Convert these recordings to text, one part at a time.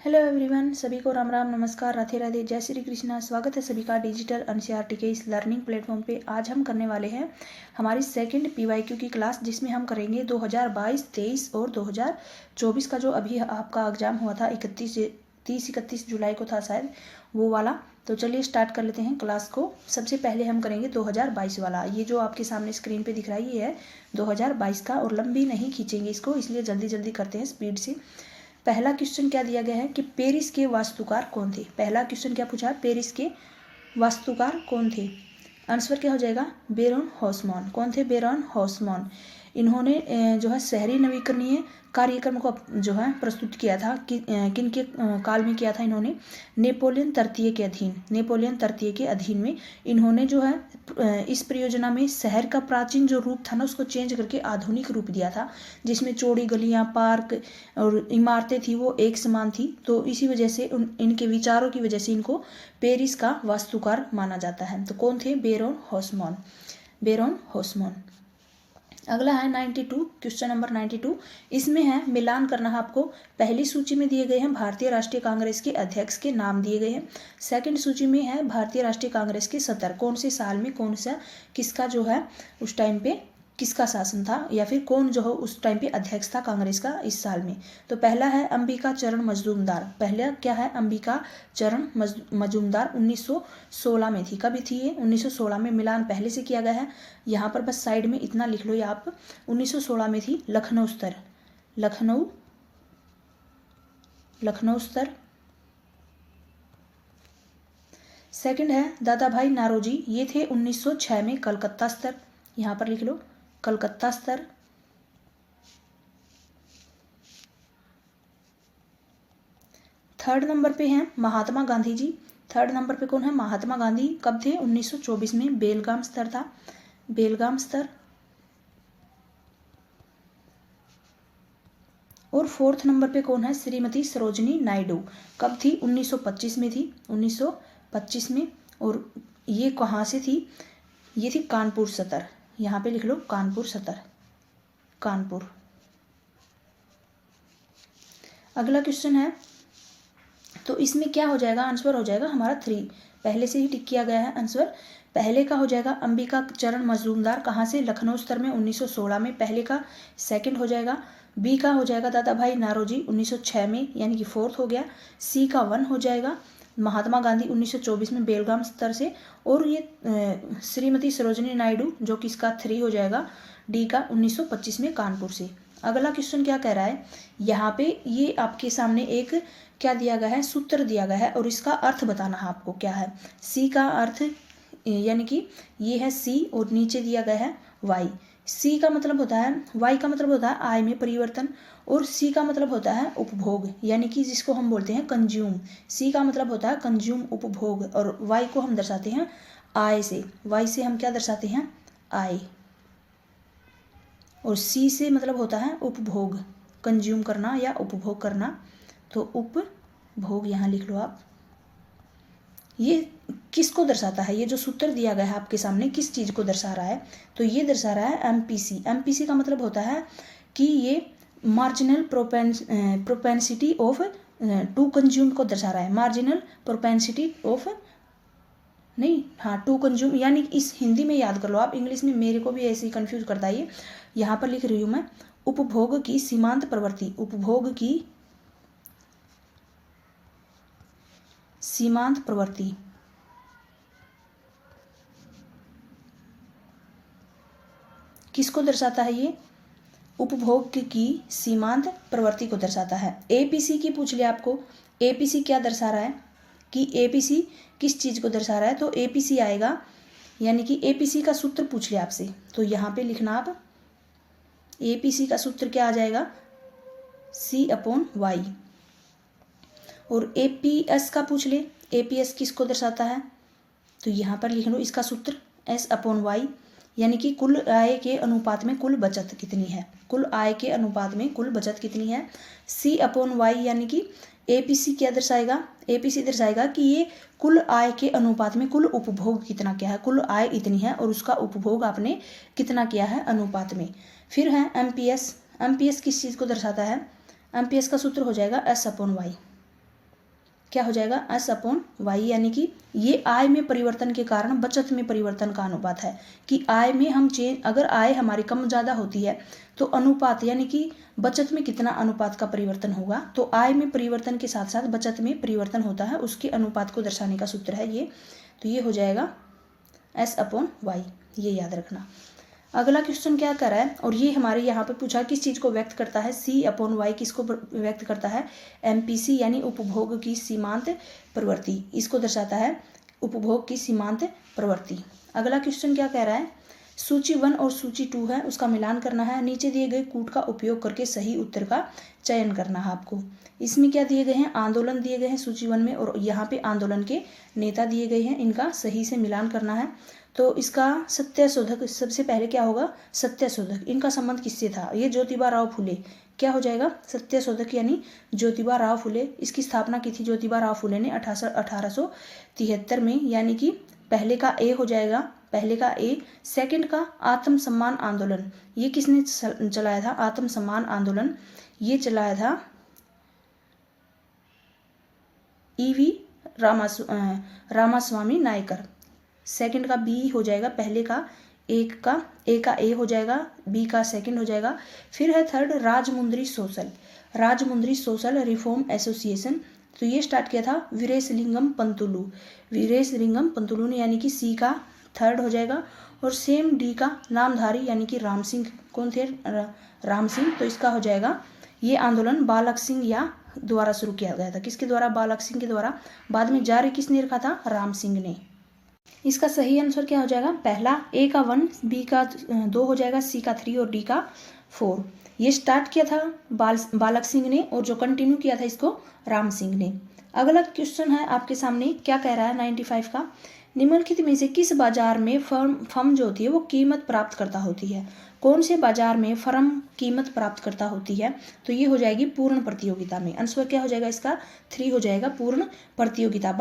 Hello everyone, सभी को राम राम, नमस्कार, राधे राधे, जय श्री कृष्णा। स्वागत है सभी का डिजिटल एनसीईआरटी के इस लर्निंग प्लेटफॉर्म पे। आज हम करने वाले हैं हमारी सेकंड पीवाईक्यू की क्लास, जिसमें हम करेंगे 2022, 23 और 2024 का जो अभी आपका एग्जाम हुआ था 31 जुलाई को था शायद, वो वाला। तो चलिए स्टार्ट कर लेते हैं क्लास को। सबसे पहले हम करेंगे 2022 वाला। ये जो आपके सामने स्क्रीन पे दिख रहा है ये है 2022 का, और लंबी नहीं खींचेंगे इसको, इसलिए जल्दी जल्दी करते हैं स्पीड से। पहला क्वेश्चन क्या दिया गया है कि पेरिस के वास्तुकार कौन थे। पहला क्वेश्चन क्या पूछा है, पेरिस के वास्तुकार कौन थे। आंसर क्या हो जाएगा, बेरोन हॉसमान। कौन थे, बेरोन हॉसमान। इन्होंने जो है शहरी नवीकरणीय कार्यक्रम को जो है प्रस्तुत किया था। किन के काल में किया था इन्होंने, नेपोलियन तृतीय के अधीन। नेपोलियन तृतीय के अधीन में इन्होंने जो है इस परियोजना में शहर का प्राचीन जो रूप था ना, उसको चेंज करके आधुनिक रूप दिया था, जिसमें चौड़ी गलियां, पार्क और इमारतें थी वो एक समान थी। तो इसी वजह से इनके विचारों की वजह से इनको पेरिस का वास्तुकार माना जाता है। तो कौन थे, बेरोन हॉसमान। बेरोन हॉसमान। अगला है 92, क्वेश्चन नंबर 92। इसमें है मिलान करना है आपको। पहली सूची में दिए गए हैं भारतीय राष्ट्रीय कांग्रेस के अध्यक्ष के नाम दिए गए हैं। सेकंड सूची में है भारतीय राष्ट्रीय कांग्रेस के सदर, कौन से साल में कौन सा किसका जो है उस टाइम पे किसका शासन था, या फिर कौन जो है उस टाइम पे अध्यक्ष था कांग्रेस का इस साल में। तो पहला है अंबिका चरण मजूमदार। पहला क्या है, अंबिका चरण मजूमदार 1916 में थी। कभी थी ये, 1916 में। मिलान पहले से किया गया है। यहाँ पर बस साइड में इतना लिख लो, ये आप 1916 में थी। लखनऊ स्तर, लखनऊ स्तर। सेकंड है दादा भाई नारोजी, ये थे 1906 में कलकत्ता स्तर। यहाँ पर लिख लो कलकत्ता स्तर। थर्ड नंबर पे हैं महात्मा गांधी जी। थर्ड नंबर पे कौन है, महात्मा गांधी। कब थे, 1924 में। बेलगाम स्तर था, बेलगाम स्तर। और फोर्थ नंबर पे कौन है, श्रीमती सरोजनी नायडू। कब थी, 1925 में थी, 1925 में। और ये कहाँ से थी, ये थी कानपुर सतर। यहाँ पे लिख लो कानपुर सतर, कानपुर। अगला क्वेश्चन है, तो इसमें क्या हो जाएगा, आंसर हो जाएगा हमारा 3। पहले से ही टिक किया गया है आंसर। पहले का हो जाएगा अंबिका चरण मजूमदार, कहाँ से, लखनऊ स्तर में, 1916 में। पहले का। सेकंड हो जाएगा बी का हो जाएगा दादा भाई नारोजी 1906 में, यानी कि फोर्थ हो गया। सी का 1 हो जाएगा महात्मा गांधी 1924 में बेलगाम स्तर से। और ये श्रीमती सरोजनी नायडू जो कि इसका 3 हो जाएगा, डी का 1925 में कानपुर से। अगला क्वेश्चन क्या कह रहा है, यहाँ पे ये आपके सामने एक क्या दिया गया है, सूत्र दिया गया है, और इसका अर्थ बताना है आपको क्या है। सी का अर्थ, यानी कि ये है सी और नीचे दिया गया है वाई। सी का मतलब होता है, वाई का मतलब होता है आय में परिवर्तन, और सी का मतलब होता है उपभोग, यानी कि जिसको हम बोलते हैं कंज्यूम। सी का मतलब होता है कंज्यूम, उपभोग, और वाई को हम दर्शाते हैं आय से। वाई से हम क्या दर्शाते हैं, आय। और सी से मतलब होता है उपभोग, कंज्यूम करना या उपभोग करना। तो उपभोग यहाँ लिख लो आप। ये किसको दर्शाता है, ये जो सूत्र दिया गया है आपके सामने किस चीज़ को दर्शा रहा है, तो ये दर्शा रहा है एमपीसी। एमपीसी का मतलब होता है कि ये marginal propensity of to consume को दर्शा रहा है। मार्जिनल प्रोपेंसिटी ऑफ, नहीं, हाँ, टू कंज्यूम, यानी इस हिंदी में याद कर लो आप, इंग्लिश में मेरे को भी ऐसे ही कंफ्यूज करता है ये। यहाँ पर लिख रही हूँ मैं, उपभोग की सीमांत प्रवृत्ति, उपभोग की सीमांत प्रवृत्ति। किसको दर्शाता है ये, उपभोग की सीमांत प्रवृत्ति को दर्शाता है। एपीसी की पूछ लिया आपको, एपीसी क्या दर्शा रहा है, कि एपीसी किस चीज़ को दर्शा रहा है, तो एपीसी आएगा, यानी कि एपीसी का सूत्र पूछ लिया आपसे, तो यहाँ पे लिखना आप, एपीसी का सूत्र क्या आ जाएगा, C/Y। और एपीएस का पूछ ले, एपीएस किसको दर्शाता है, तो यहाँ पर लिख लो इसका सूत्र S/Y, यानी कि कुल आय के अनुपात में कुल बचत कितनी है, कुल आय के अनुपात में कुल बचत कितनी है। C/Y, यानी कि एपीसी क्या दर्शाएगा, एपीसी दर्शाएगा कि ये कुल आय के अनुपात में कुल उपभोग कितना क्या है, कुल आय इतनी है और उसका उपभोग आपने कितना किया है अनुपात में। फिर है एमपीएस। एमपीएस किस चीज़ को दर्शाता है, एमपीएस का सूत्र हो जाएगा S/Y। क्या हो जाएगा, S/Y, यानी कि ये आय में परिवर्तन के कारण बचत में परिवर्तन का अनुपात है कि आय में हम अगर आय हमारी कम ज़्यादा होती है तो अनुपात यानी कि बचत में कितना अनुपात का परिवर्तन होगा, तो आय में परिवर्तन के साथ साथ बचत में परिवर्तन होता है, उसके अनुपात को दर्शाने का सूत्र है ये। तो ये हो जाएगा S/Y, ये याद रखना। अगला क्वेश्चन क्या कर रहा है, और ये हमारे यहाँ पे पूछा किस चीज़ को व्यक्त करता है, C/Y किसको व्यक्त करता है, MPC यानी उपभोग की सीमांत प्रवृत्ति, इसको दर्शाता है उपभोग की सीमांत प्रवृत्ति। अगला क्वेश्चन क्या कह रहा है, सूची 1 और सूची 2 है, उसका मिलान करना है, नीचे दिए गए कूट का उपयोग करके सही उत्तर का चयन करना है आपको। इसमें क्या दिए गए हैं, आंदोलन दिए गए हैं सूची 1 में, और यहाँ पे आंदोलन के नेता दिए गए हैं, इनका सही से मिलान करना है। तो इसका सत्यशोधक सबसे पहले क्या होगा, सत्यशोधक, इनका संबंध किससे था, ये ज्योतिबा राव फुले, क्या हो जाएगा, सत्यशोधक यानी ज्योतिबा राव फुले। इसकी स्थापना की थी ज्योतिबा राव फुले ने 1873 में, यानी कि पहले का ए हो जाएगा, पहले का ए। सेकंड का आत्मसम्मान आंदोलन, ये किसने चलाया था, आत्मसम्मान आंदोलन ये चलाया था E.V. रामास्वामी नायकर। सेकंड का बी हो जाएगा, पहले का ए का ए हो जाएगा, बी का सेकंड हो जाएगा। फिर है third Rajahmundry social reform association, तो ये स्टार्ट किया था वीरेशलिंगम पंतुलू ने, यानी कि सी का थर्ड हो जाएगा। और सेम डी का नामधारी यानी कि राम सिंह, कौन थे, राम सिंह, तो इसका हो जाएगा ये आंदोलन बालक सिंह या द्वारा शुरू किया गया था, किसके द्वारा, बालक सिंह के द्वारा। बाद में जारी किसने रखा था, राम सिंह ने। इसका सही आंसर क्या हो जाएगा, पहला ए का 1, बी का 2 हो जाएगा, सी का 3 और डी का 4। ये स्टार्ट किया था बालक सिंह ने, और जो कंटिन्यू किया था इसको राम सिंह ने। अगला क्वेश्चन है आपके सामने, क्या कह रहा है 95 का, निम्नलिखित में से किस बाजार में फर्म जो होती है वो कीमत प्राप्त करता होती है, कौन से बाजार में फर्म कीमत प्राप्त करता होती है, तो ये हो जाएगी पूर्ण प्रतियोगिता में। आंसर क्या हो जाएगा इसका, 3 हो जाएगा, पूर्ण प्रतियोगिता।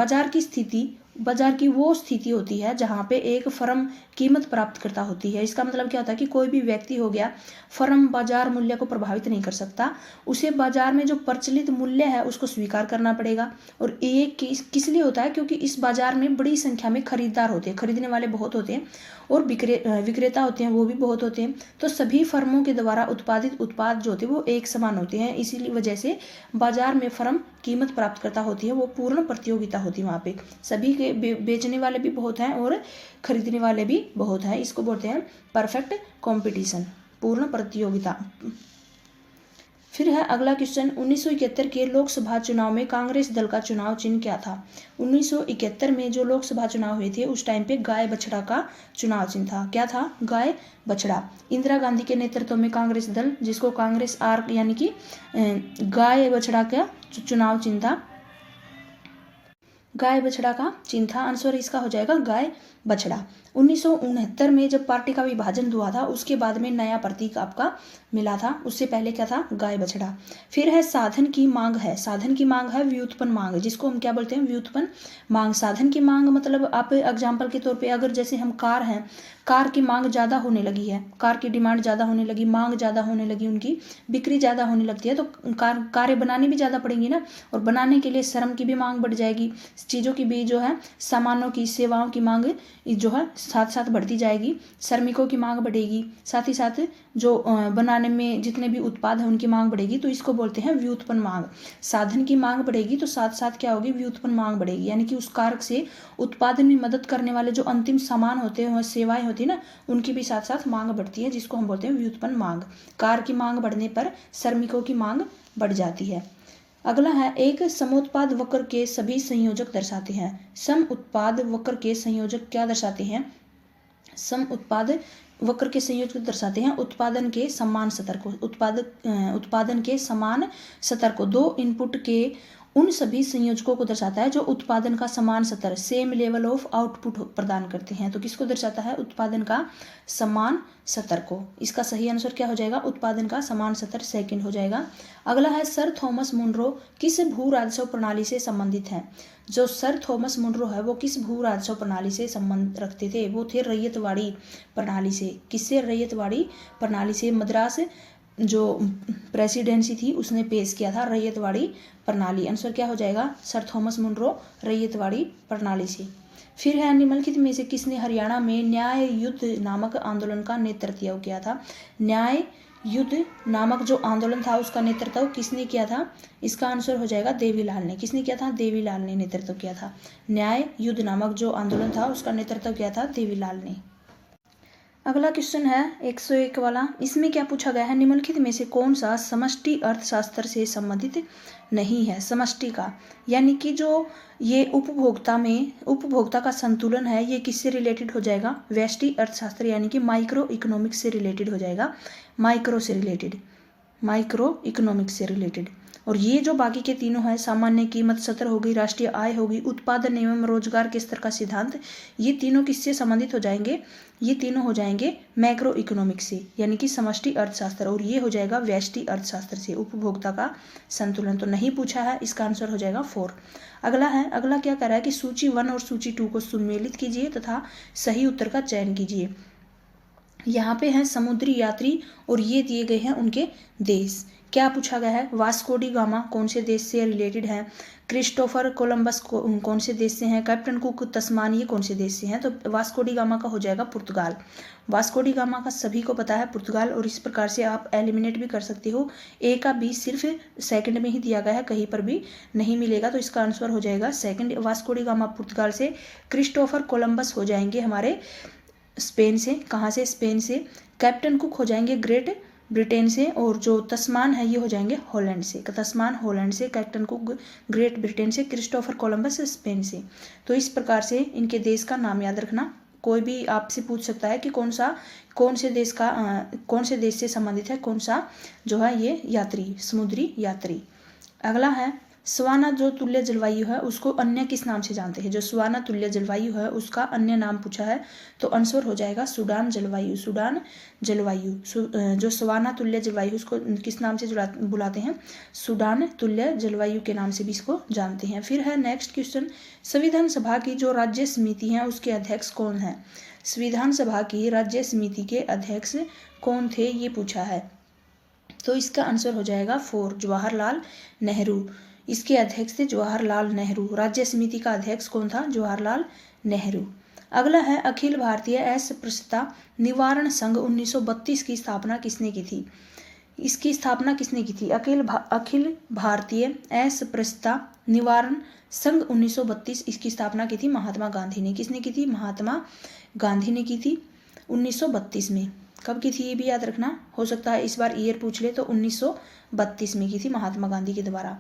बाजार की वो स्थिति होती है जहाँ पे एक फर्म कीमत प्राप्त करता होती है। इसका मतलब क्या होता है कि कोई भी व्यक्ति हो गया, फर्म बाजार मूल्य को प्रभावित नहीं कर सकता, उसे बाजार में जो प्रचलित मूल्य है उसको स्वीकार करना पड़ेगा। और ये किस लिए होता है, क्योंकि इस बाजार में बड़ी संख्या में खरीदार होते हैं, खरीदने वाले बहुत होते हैं, और विक्रेता होते हैं वो भी बहुत होते हैं। तो सभी फर्मों के द्वारा उत्पादित उत्पाद जो होते हैं वो एक समान होते हैं, इसीलिए वजह से बाजार में फर्म कीमत प्राप्त करता होती है, वो पूर्ण प्रतियोगिता होती है। वहाँ पे सभी के बेचने वाले भी बहुत हैं और खरीदने वाले भी बहुत हैं, इसको बोलते हैं परफेक्ट कंपटीशन, पूर्ण प्रतियोगिता। फिर है अगला क्वेश्चन, 1971 के लोकसभा चुनाव में कांग्रेस दल का चुनाव चिन्ह क्या था। 1971 में जो लोकसभा चुनाव हुए थे उस टाइम पे गाय बछड़ा का चुनाव चिन्ह था, क्या था, गाय बछड़ा। इंदिरा गांधी के नेतृत्व में कांग्रेस दल, जिसको कांग्रेस आर्क यानी कि गाय बछड़ा का चुनाव चिन्ह था, गाय बछड़ा का चिन्ह था। आंसर इसका हो जाएगा गाय बछड़ा। 1969 में जब पार्टी का विभाजन हुआ था उसके बाद में नया प्रतीक आपका मिला था, उससे पहले क्या था, गाय बछड़ा। फिर है साधन की मांग है व्युत्पन्न मांग, जिसको हम क्या बोलते हैं, व्युत्पन्न मांग। साधन की मांग मतलब आप एग्जाम्पल के तौर पे अगर जैसे हम कार हैं, कार की मांग ज़्यादा होने लगी है, कार की डिमांड ज़्यादा होने लगी, मांग ज़्यादा होने लगी, उनकी बिक्री ज़्यादा होने लगती है, तो कारें बनानी भी ज़्यादा पड़ेंगी ना, और बनाने के लिए श्रम की भी मांग बढ़ जाएगी, चीज़ों की भी जो है, सामानों की, सेवाओं की मांग जो है साथ साथ बढ़ती जाएगी, श्रमिकों की मांग बढ़ेगी, साथ ही साथ जो बनाने में जितने भी उत्पाद हैं उनकी मांग बढ़ेगी, तो इसको बोलते हैं व्युत्पन्न मांग। साधन की मांग बढ़ेगी तो साथ साथ क्या होगी, व्युत्पन्न मांग बढ़ेगी, यानी कि उस कारक से उत्पादन में मदद करने वाले जो अंतिम सामान होते हैं, सेवाएं होती है ना, उनकी भी साथ साथ मांग बढ़ती है, जिसको हम बोलते हैं व्युत्पन्न मांग। कार की मांग बढ़ने पर श्रमिकों की मांग बढ़ जाती है। अगला है, एक समोत्पाद वक्र के सभी संयोजक दर्शाते हैं। सम उत्पाद वक्र के संयोजक क्या दर्शाते हैं, सम उत्पाद वक्र के संयोजक दर्शाते हैं उत्पादन के समान स्तर को, उत्पादन के समान स्तर को, दो इनपुट के उन सभी संयोजकों को दर्शाता है जो उत्पादन का समान स्तर, सेम लेवल ऑफ आउटपुट प्रदान करते हैं। तो किसको दर्शाता है, उत्पादन का समान स्तर को। इसका सही आंसर क्या हो जाएगा, उत्पादन का समान स्तर सेकंड हो जाएगा। अगला है, सर थॉमस मुनरो किस भू राजस्व प्रणाली से संबंधित हैं। जो सर थॉमस मुनरो है वो किस भू राजस्व प्रणाली से संबंध रखते थे, वो थे रैयतवाड़ी प्रणाली से। किससे, रैयतवाड़ी प्रणाली से। जो प्रेसिडेंसी थी उसने पेश किया था रैयतवाड़ी प्रणाली। आंसर क्या हो जाएगा? सर थॉमस मुनरो रैयतवाड़ी प्रणाली से। फिर है निम्नलिखित में से किसने हरियाणा में न्याय युद्ध नामक आंदोलन का नेतृत्व किया था? न्याय युद्ध नामक जो आंदोलन था उसका नेतृत्व किसने किया था? इसका आंसर हो जाएगा देवीलाल ने। किसने किया था? देवीलाल ने नेतृत्व किया था। न्याय युद्ध नामक जो आंदोलन था उसका नेतृत्व किया था देवीलाल ने। अगला क्वेश्चन है 101 वाला। इसमें क्या पूछा गया है? निम्नलिखित में से कौन सा समष्टि अर्थशास्त्र से संबंधित नहीं है? समष्टि का यानी कि जो ये उपभोक्ता का संतुलन है ये किससे रिलेटेड हो जाएगा? व्यष्टि अर्थशास्त्र यानी कि माइक्रो इकोनॉमिक्स से रिलेटेड हो जाएगा। माइक्रो इकोनॉमिक्स से रिलेटेड। और ये जो बाकी के तीनों है, सामान्य कीमत सत्र होगी, राष्ट्रीय आय होगी, उत्पादन एवं रोजगार के स्तर का सिद्धांत, ये तीनों किससे संबंधित हो जाएंगे? ये तीनों हो जाएंगे मैक्रो इकोनॉमिक्स से यानी कि समष्टि अर्थशास्त्र। और ये हो जाएगा व्यष्टि अर्थशास्त्र से। उपभोक्ता का संतुलन तो नहीं पूछा है, इसका आंसर हो जाएगा 4। अगला क्या कह रहा है कि सूची 1 और सूची 2 को सुमेलित कीजिए तथा सही उत्तर का चयन कीजिए। यहाँ पे हैं समुद्री यात्री और ये दिए गए हैं उनके देश। क्या पूछा गया है? वास्को डी गामा कौन से देश से रिलेटेड है? क्रिस्टोफर कोलंबस कौन से देश से हैं? कैप्टन कुक तस्मानिया कौन से देश से हैं? तो वास्को डी गामा का हो जाएगा पुर्तगाल। वास्को डी गामा का सभी को पता है पुर्तगाल। और इस प्रकार से आप एलिमिनेट भी कर सकते हो। ए का बी सिर्फ सेकंड में ही दिया गया है, कहीं पर भी नहीं मिलेगा, तो इसका आंसर हो जाएगा सेकंड। वास्को डी गामा पुर्तगाल से। क्रिस्टोफर कोलंबस हो जाएंगे हमारे स्पेन से। कहाँ से? स्पेन से। कैप्टन कुक हो जाएंगे ग्रेट ब्रिटेन से। और जो तस्मान है ये हो जाएंगे हॉलैंड से। तस्मान हॉलैंड से, कैप्टन कुक ग्रेट ब्रिटेन से, क्रिस्टोफर कोलंबस स्पेन से। तो इस प्रकार से इनके देश का नाम याद रखना। कोई भी आपसे पूछ सकता है कि कौन से देश से संबंधित है कौन सा जो है ये यात्री, समुद्री यात्री। अगला है स्वाना जो तुल्य जलवायु है उसको अन्य किस नाम से जानते हैं? जो स्वाना तुल्य जलवायु है उसका अन्य नाम पूछा है तो आंसर हो जाएगा सूडान जलवायु। सूडान जलवायु जो स्वाना तुल्य जलवायु उसको किस नाम से बुलाते हैं? सूडान तुल्य जलवायु के नाम से भी इसको जानते हैं। फिर है नेक्स्ट क्वेश्चन, संविधान सभा की जो राज्य समिति है उसके अध्यक्ष कौन है? संविधान सभा की राज्य समिति के अध्यक्ष कौन थे ये पूछा है। तो इसका आंसर हो जाएगा 4 जवाहरलाल नेहरू। इसके अध्यक्ष थे जवाहरलाल नेहरू। राज्य समिति का अध्यक्ष कौन था? जवाहरलाल नेहरू। अगला है अखिल भारतीय अस्पृश्यता निवारण संघ 1932 की स्थापना किसने की थी? इसकी स्थापना किसने की थी? अखिल भारतीय अस्पृश्यता निवारण संघ 1932 इसकी स्थापना की थी महात्मा गांधी ने। किसने की थी? महात्मा गांधी ने की थी 1932 में। कब की थी ये भी याद रखना, हो सकता है इस बार ईयर पूछ ले। तो 1932 में की थी महात्मा गांधी के द्वारा।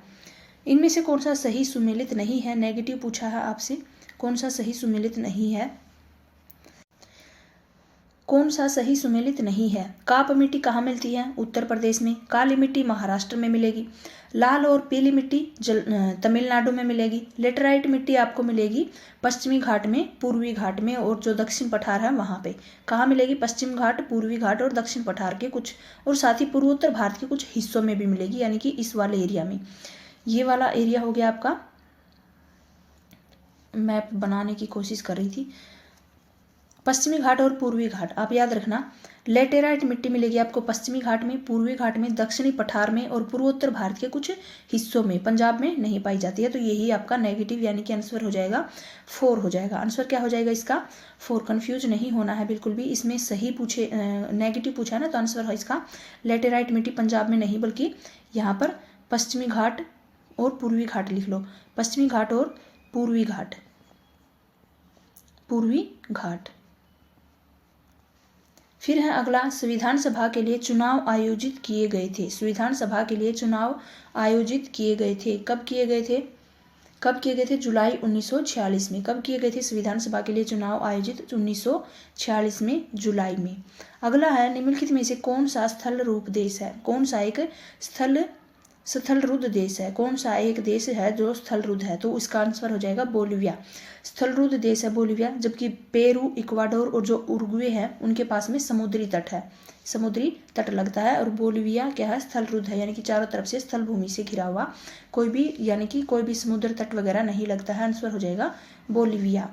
इनमें से कौन सा सही सुमेलित नहीं है? नेगेटिव पूछा है आपसे, कौन सा सही सुमेलित नहीं है? कौन सा सही सुमेलित नहीं है? काप मिट्टी कहाँ मिलती है? उत्तर प्रदेश में। काली मिट्टी महाराष्ट्र में मिलेगी। लाल और पीली मिट्टी तमिलनाडु में मिलेगी। लेटराइट मिट्टी आपको मिलेगी पश्चिमी घाट में, पूर्वी घाट में, और जो दक्षिण पठार है वहाँ पे। कहाँ मिलेगी? पश्चिम घाट, पूर्वी घाट और दक्षिण पठार के कुछ, और साथ ही पूर्वोत्तर भारत के कुछ हिस्सों में भी मिलेगी, यानी कि इस वाले एरिया में। ये वाला एरिया हो गया आपका। मैप बनाने की कोशिश कर रही थी। पश्चिमी घाट और पूर्वी घाट आप याद रखना। लेटेराइट मिट्टी मिलेगी आपको पश्चिमी घाट में, पूर्वी घाट में, दक्षिणी पठार में और पूर्वोत्तर भारत के कुछ हिस्सों में। पंजाब में नहीं पाई जाती है। तो यही आपका नेगेटिव यानी कि आंसर हो जाएगा 4 हो जाएगा। आंसर क्या हो जाएगा इसका? 4। कंफ्यूज नहीं होना है बिल्कुल भी। इसमें सही पूछे नेगेटिव पूछा है ना, तो आंसर है इसका लेटेराइट मिट्टी पंजाब में नहीं बल्कि यहाँ पर पश्चिमी घाट और पूर्वी घाट लिख लो। पश्चिमी घाट और पूर्वी घाट, पूर्वी घाट। फिर है अगला, संविधान सभा के लिए चुनाव आयोजित किए गए थे। संविधान सभा के लिए चुनाव आयोजित किए गए थे। कब किए गए थे? कब किए गए थे? जुलाई 1946 में। कब किए गए थे संविधान सभा के लिए चुनाव आयोजित? 1946 में, जुलाई में। अगला है निम्नलिखित में से कौन सा स्थल रूप देश है? कौन सा एक स्थलरुद्ध देश है? कौन सा एक देश है जो स्थलरुद्ध है? तो इसका आंसर हो जाएगा बोलिविया। स्थलरुद्ध देश है बोलिविया। जबकि पेरू, इक्वाडोर और जो उरुग्वे है उनके पास में समुद्री तट है। समुद्री तट लगता है। और बोलिविया क्या है, स्थल रुद्ध है, यानी कि चारों तरफ से स्थल भूमि से घिरा हुआ कोई भी, यानी कि कोई भी समुद्र तट वगैरह नहीं लगता है। आंसर हो जाएगा बोलिविया।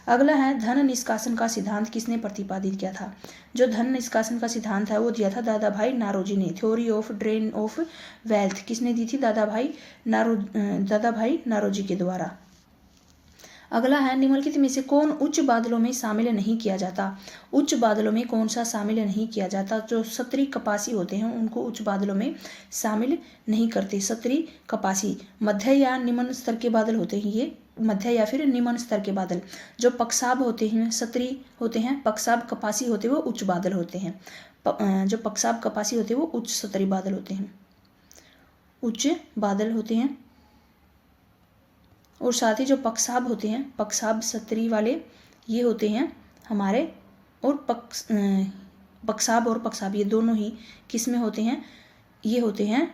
अगला है धन निष्कासन का सिद्धांत किसने प्रतिपादित किया था। जो धन निष्कासन का सिद्धांत है वो दिया था दादा भाई नारोजी ने। Theory of drain of wealth किसने दी थी, दादा भाई नारोजी के द्वारा। अगला है निम्नलिखित में से कौन उच्च बादलों में शामिल नहीं किया जाता। उच्च बादलों में कौन सा शामिल नहीं किया जाता। जो सतरी कपासी होते हैं उनको उच्च बादलों में शामिल नहीं करते। सतरी कपासी मध्य या निम्न स्तर के बादल होते हैं, ये मध्य या फिर निम्न स्तर के बादल। जो पक्षाब होते हैं, सतरी होते हैं, पक्षाब कपासी होते हैं वो उच्च बादल होते हैं। जो पक्षाब कपासी होते हैं वो उच्च सतरी बादल होते हैं, उच्च बादल होते हैं। और साथ ही जो पक्षाब होते हैं, पक्षाब सतरी वाले ये होते हैं हमारे, और पक्षाब और पक्षाब ये दोनों ही किस में होते हैं, ये होते हैं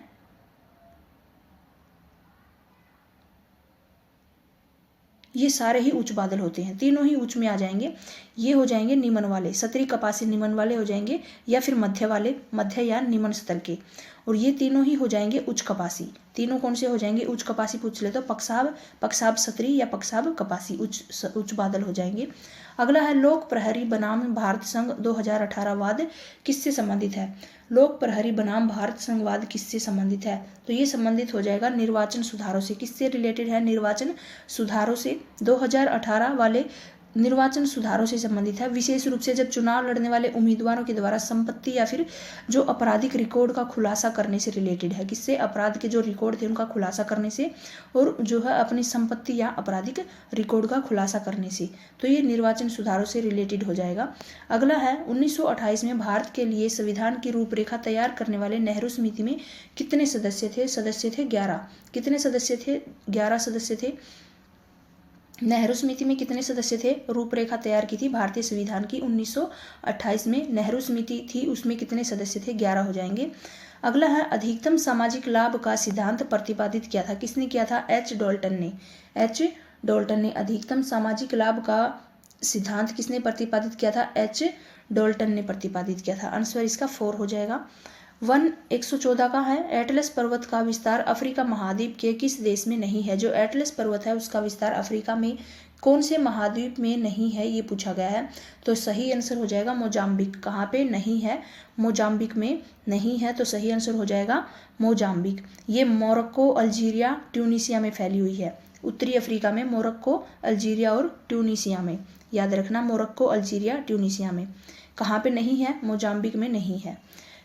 ये सारे ही उच्च बादल होते हैं, तीनों ही उच्च में आ जाएंगे। ये हो जाएंगे निम्न वाले, सतरी कपासी निम्न वाले हो जाएंगे, या फिर मध्य वाले, मध्य या निम्न स्तर के। और ये तीनों ही हो जाएंगे उच्च कपासी। तीनों कौन से हो जाएंगे, उच्च कपासी पूछ ले तो पक्षाब सतरी या पक्षाब कपासी उच्च बादल हो जाएंगे। अगला है लोक प्रहरी बनाम भारत संघ 2018 वाद किससे संबंधित है। लोक प्रहरी बनाम भारत संघवाद किससे संबंधित है, तो ये संबंधित हो जाएगा निर्वाचन सुधारों से। किससे रिलेटेड है, निर्वाचन सुधारों से। 2018 वाले निर्वाचन सुधारों से संबंधित है। विशेष रूप से जब चुनाव लड़ने वाले उम्मीदवारों के द्वारा संपत्ति या फिर जो आपराधिक रिकॉर्ड का खुलासा करने से रिलेटेड है। किससे, अपराध के जो रिकॉर्ड थे उनका खुलासा करने से, और जो है अपनी संपत्ति या आपराधिक रिकॉर्ड का खुलासा करने से। तो ये निर्वाचन सुधारों से रिलेटेड हो जाएगा। अगला है 1928 में भारत के लिए संविधान की रूपरेखा तैयार करने वाले नेहरू समिति में कितने सदस्य थे। सदस्य थे 11। कितने सदस्य थे, 11 सदस्य थे। नेहरू समिति में कितने सदस्य थे, रूपरेखा तैयार की थी भारतीय संविधान की 1928 में नेहरू समिति थी, उसमें कितने सदस्य थे, 11 हो जाएंगे। अगला है अधिकतम सामाजिक लाभ का सिद्धांत प्रतिपादित किया था। किसने किया था, एच डॉल्टन ने। एच डॉल्टन ने अधिकतम सामाजिक लाभ का सिद्धांत किसने प्रतिपादित किया था, एच डॉल्टन ने प्रतिपादित किया था। आंसर इसका 4 हो जाएगा। 114 का है एटलस पर्वत का विस्तार अफ्रीका महाद्वीप के किस देश में नहीं है। जो एटलस पर्वत है उसका विस्तार अफ्रीका में कौन से महाद्वीप में नहीं है, ये पूछा गया है। तो सही आंसर हो जाएगा मोजाम्बिक। कहाँ पे नहीं है, मोजाम्बिक में नहीं है, तो सही आंसर हो जाएगा मोजाम्बिक। ये मोरक्को, अल्जीरिया, ट्यूनीसिया में फैली हुई है। उत्तरी अफ्रीका में मोरक्को, अल्जीरिया और ट्यूनीसिया में, याद रखना मोरक्को, अल्जीरिया, ट्यूनीसिया में। कहाँ पे नहीं है, मोजाम्बिक में नहीं है।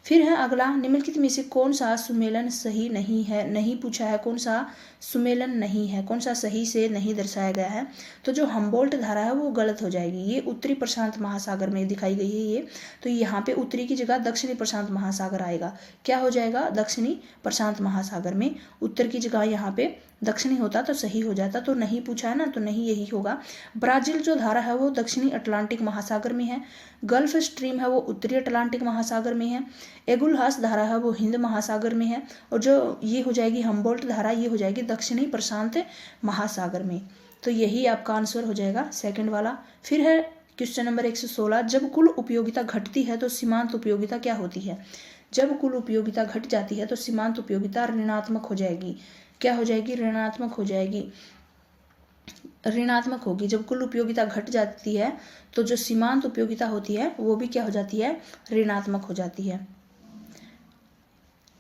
फिर है अगला निम्नलिखित में से कौन सा सुमेलन सही नहीं है, नहीं पूछा है कौन सा सुमेलन नहीं है, कौन सा सही से नहीं दर्शाया गया है। तो जो हम्बोल्ट धारा है वो गलत हो जाएगी। ये उत्तरी प्रशांत महासागर में दिखाई गई है ये, तो यहाँ पे उत्तरी की जगह दक्षिणी प्रशांत महासागर आएगा। क्या हो जाएगा, दक्षिणी प्रशांत महासागर में। उत्तर की जगह यहाँ पे दक्षिणी होता तो सही हो जाता, तो नहीं पूछा है ना, तो नहीं यही होगा। ब्राजील जो धारा है वो दक्षिणी अटलांटिक महासागर में है। गल्फ स्ट्रीम है वो उत्तरी अटलांटिक महासागर में है। एगुलहास धारा है वो हिंद महासागर में है। और जो ये हो जाएगी हम्बोल्ट धारा, ये हो जाएगी दक्षिणी प्रशांत महासागर में। तो यही आपका आंसर हो जाएगा सेकंड वाला। फिर है क्वेश्चन नंबर 116, जब कुल उपयोगिता घटती है तो सीमांत उपयोगिता क्या होती है। जब कुल उपयोगिता घट जाती है तो सीमांत उपयोगिता ऋणात्मक हो जाएगी। क्या हो जाएगी, ऋणात्मक हो जाएगी, ऋणात्मक होगी। जब कुल उपयोगिता घट जाती है तो जो सीमांत उपयोगिता होती है वो भी क्या हो जाती है, ऋणात्मक हो जाती है।